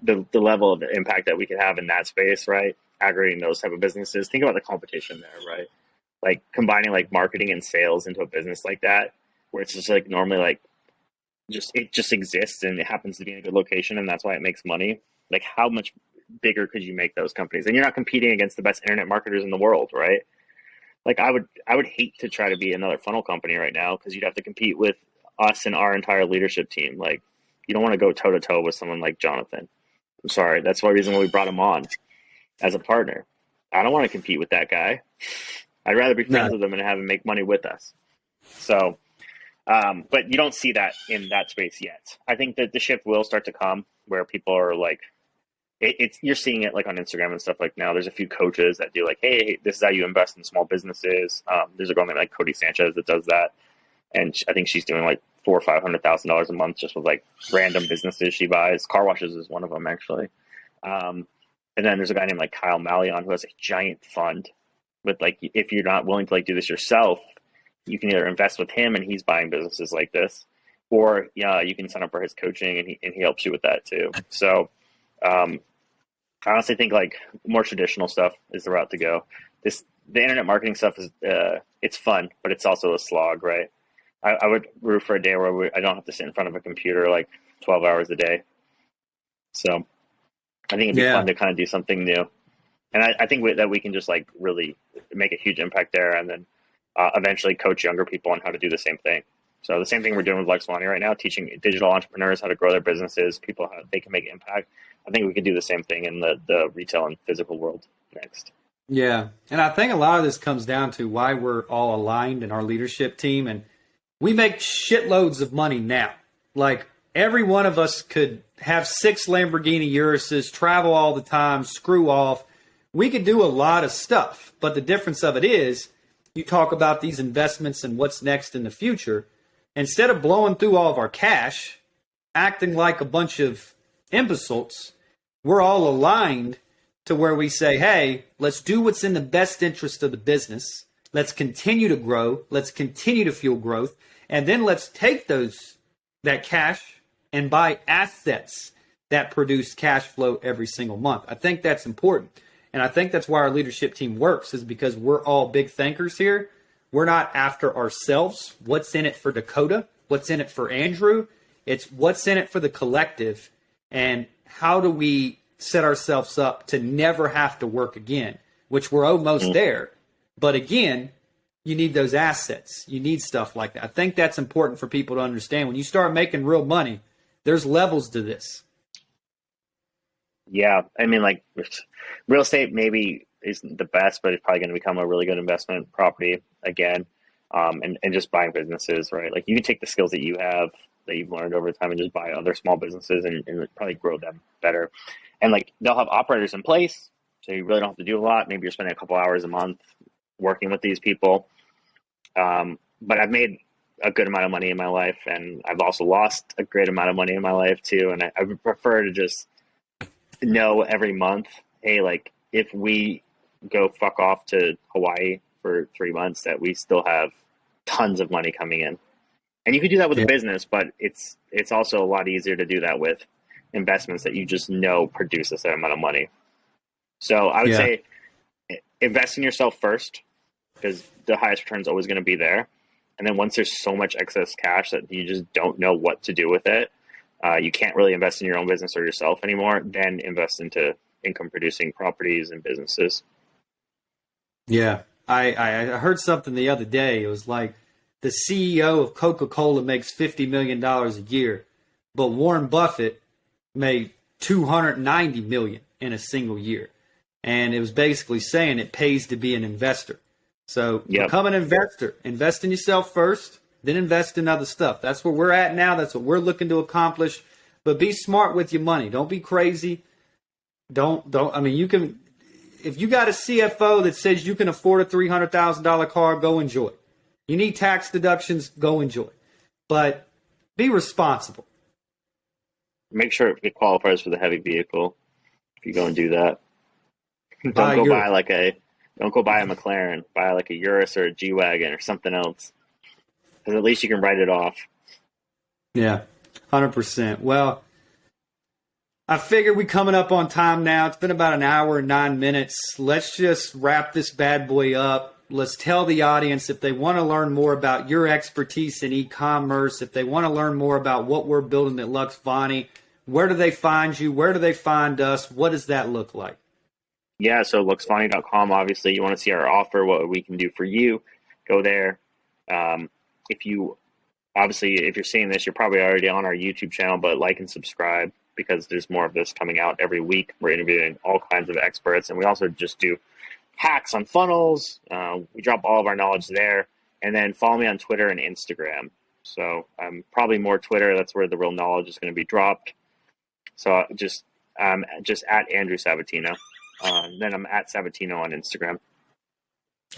the level of impact that we could have in that space, right? Aggregating those type of businesses. Think about the competition there, right? Like combining like marketing and sales into a business like that, where it's just like normally like it just exists and it happens to be in a good location and that's why it makes money. Like how much bigger could you make those companies? And you're not competing against the best internet marketers in the world, right? Like I would hate to try to be another funnel company right now because you'd have to compete with us and our entire leadership team. Like you don't want to go toe to toe with someone like Jonathan. I'm sorry. That's one reason why we brought him on as a partner. I don't want to compete with that guy. I'd rather be friends with him and have him make money with us. So, but you don't see that in that space yet. I think that the shift will start to come where people are like, you're seeing it like on Instagram and stuff like now. There's a few coaches that do like, hey, this is how you invest in small businesses. There's a girl named like Cody Sanchez that does that, and I think she's doing like $400,000 or $500,000 a month just with like random businesses she buys. Car washes is one of them actually. And then there's a guy named like Kyle Malion who has a giant fund. With like, if you're not willing to like do this yourself, you can either invest with him and he's buying businesses like this, or you can sign up for his coaching and he helps you with that too. So. I honestly think like more traditional stuff is the route to go. The internet marketing stuff is it's fun, but it's also a slog, right? I would root for a day where I don't have to sit in front of a computer like 12 hours a day. So I think it'd be fun to kind of do something new, and I think that we can just like really make a huge impact there, and then eventually coach younger people on how to do the same thing. So the same thing we're doing with Luxvoni right now, teaching digital entrepreneurs how to grow their businesses, people how they can make impact. I think we could do the same thing in the retail and physical world next. Yeah. And I think a lot of this comes down to why we're all aligned in our leadership team. And we make shitloads of money now. Like every one of us could have 6 Lamborghini Uruses, travel all the time, screw off. We could do a lot of stuff. But the difference of it is you talk about these investments and what's next in the future. Instead of blowing through all of our cash, acting like a bunch of imbeciles, we're all aligned to where we say, hey, let's do what's in the best interest of the business. Let's continue to grow. Let's continue to fuel growth. And then let's take that cash and buy assets that produce cash flow every single month. I think that's important. And I think that's why our leadership team works, is because we're all big thinkers here. We're not after ourselves. What's in it for Dakota? What's in it for Andrew? It's what's in it for the collective, and how do we set ourselves up to never have to work again, which we're almost there. But again, you need those assets. You need stuff like that. I think that's important for people to understand. When you start making real money, there's levels to this. Yeah. I mean, like real estate maybe isn't the best, but it's probably going to become a really good investment property again. And just buying businesses, right? Like you can take the skills that you have, that you've learned over time, and just buy other small businesses and probably grow them better. And like they'll have operators in place, so you really don't have to do a lot. Maybe you're spending a couple hours a month working with these people. But I've made a good amount of money in my life, and I've also lost a great amount of money in my life too. And I would prefer to just know every month, hey, like if we go fuck off to Hawaii for 3 months, that we still have tons of money coming in. And you can do that with a business, but it's also a lot easier to do that with investments that you just know produce a certain amount of money. So I would say invest in yourself first, because the highest return is always going to be there. And then once there's so much excess cash that you just don't know what to do with it, you can't really invest in your own business or yourself anymore, then invest into income producing properties and businesses. Yeah. I heard something the other day. It was like the CEO of Coca-Cola makes $50 million a year, but Warren Buffett made $290 million in a single year. And it was basically saying it pays to be an investor. So become an investor. Invest in yourself first, then invest in other stuff. That's where we're at now. That's what we're looking to accomplish. But be smart with your money. Don't be crazy. I mean, you can, if you got a CFO that says you can afford a $300,000 car, go enjoy it. You need tax deductions, go enjoy it. But be responsible. Make sure it qualifies for the heavy vehicle if you go and do that. Don't go buy a McLaren. Buy like a Urus or a G-Wagon or something else. Because at least you can write it off. Yeah, 100%. Well, I figure we're coming up on time now. It's been about an hour and 9 minutes. Let's just wrap this bad boy up. let's tell the audience, if they want to learn more about your expertise in e-commerce, if they want to learn more about what we're building at Luxvoni, where do they find you? Where do they find us? What does that look like? Yeah, so luxvoni.com, obviously, you want to see our offer, what we can do for you, go there. If you, obviously, if you're seeing this, you're probably already on our YouTube channel, but like and subscribe because there's more of this coming out every week. We're interviewing all kinds of experts, and we also just do hacks on funnels. We drop all of our knowledge there, and then follow me on Twitter and Instagram. So probably more Twitter. That's where the real knowledge is going to be dropped. So just at Andrew Sabbatino. Then I'm at Sabbatino on Instagram.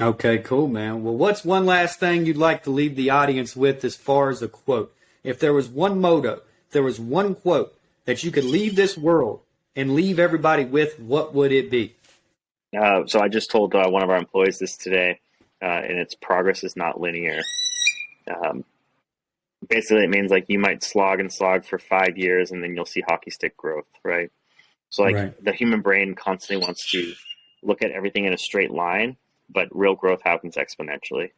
Okay, cool, man. Well, what's one last thing you'd like to leave the audience with as far as a quote? If there was one motto, if there was one quote that you could leave this world and leave everybody with, what would it be? So I just told one of our employees this today, and it's progress is not linear. Basically, it means like you might slog and slog for 5 years, and then you'll see hockey stick growth, right? So like the human brain constantly wants to look at everything in a straight line, but real growth happens exponentially.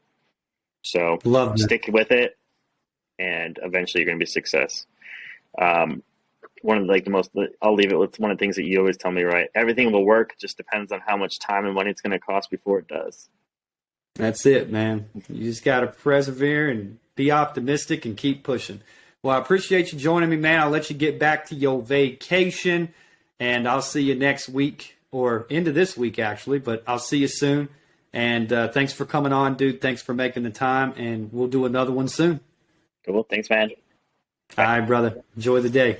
So stick with it, and eventually you're going to be success. One of like the most, I'll leave it with one of the things that you always tell me, right? Everything will work, it just depends on how much time and money it's going to cost before it does. That's it, man. You just got to persevere and be optimistic and keep pushing. Well, I appreciate you joining me, man. I'll let you get back to your vacation. And I'll see you next week or into this week, actually, but I'll see you soon. And thanks for coming on, dude. Thanks for making the time. And we'll do another one soon. Cool. Thanks, man. All right, brother. Enjoy the day.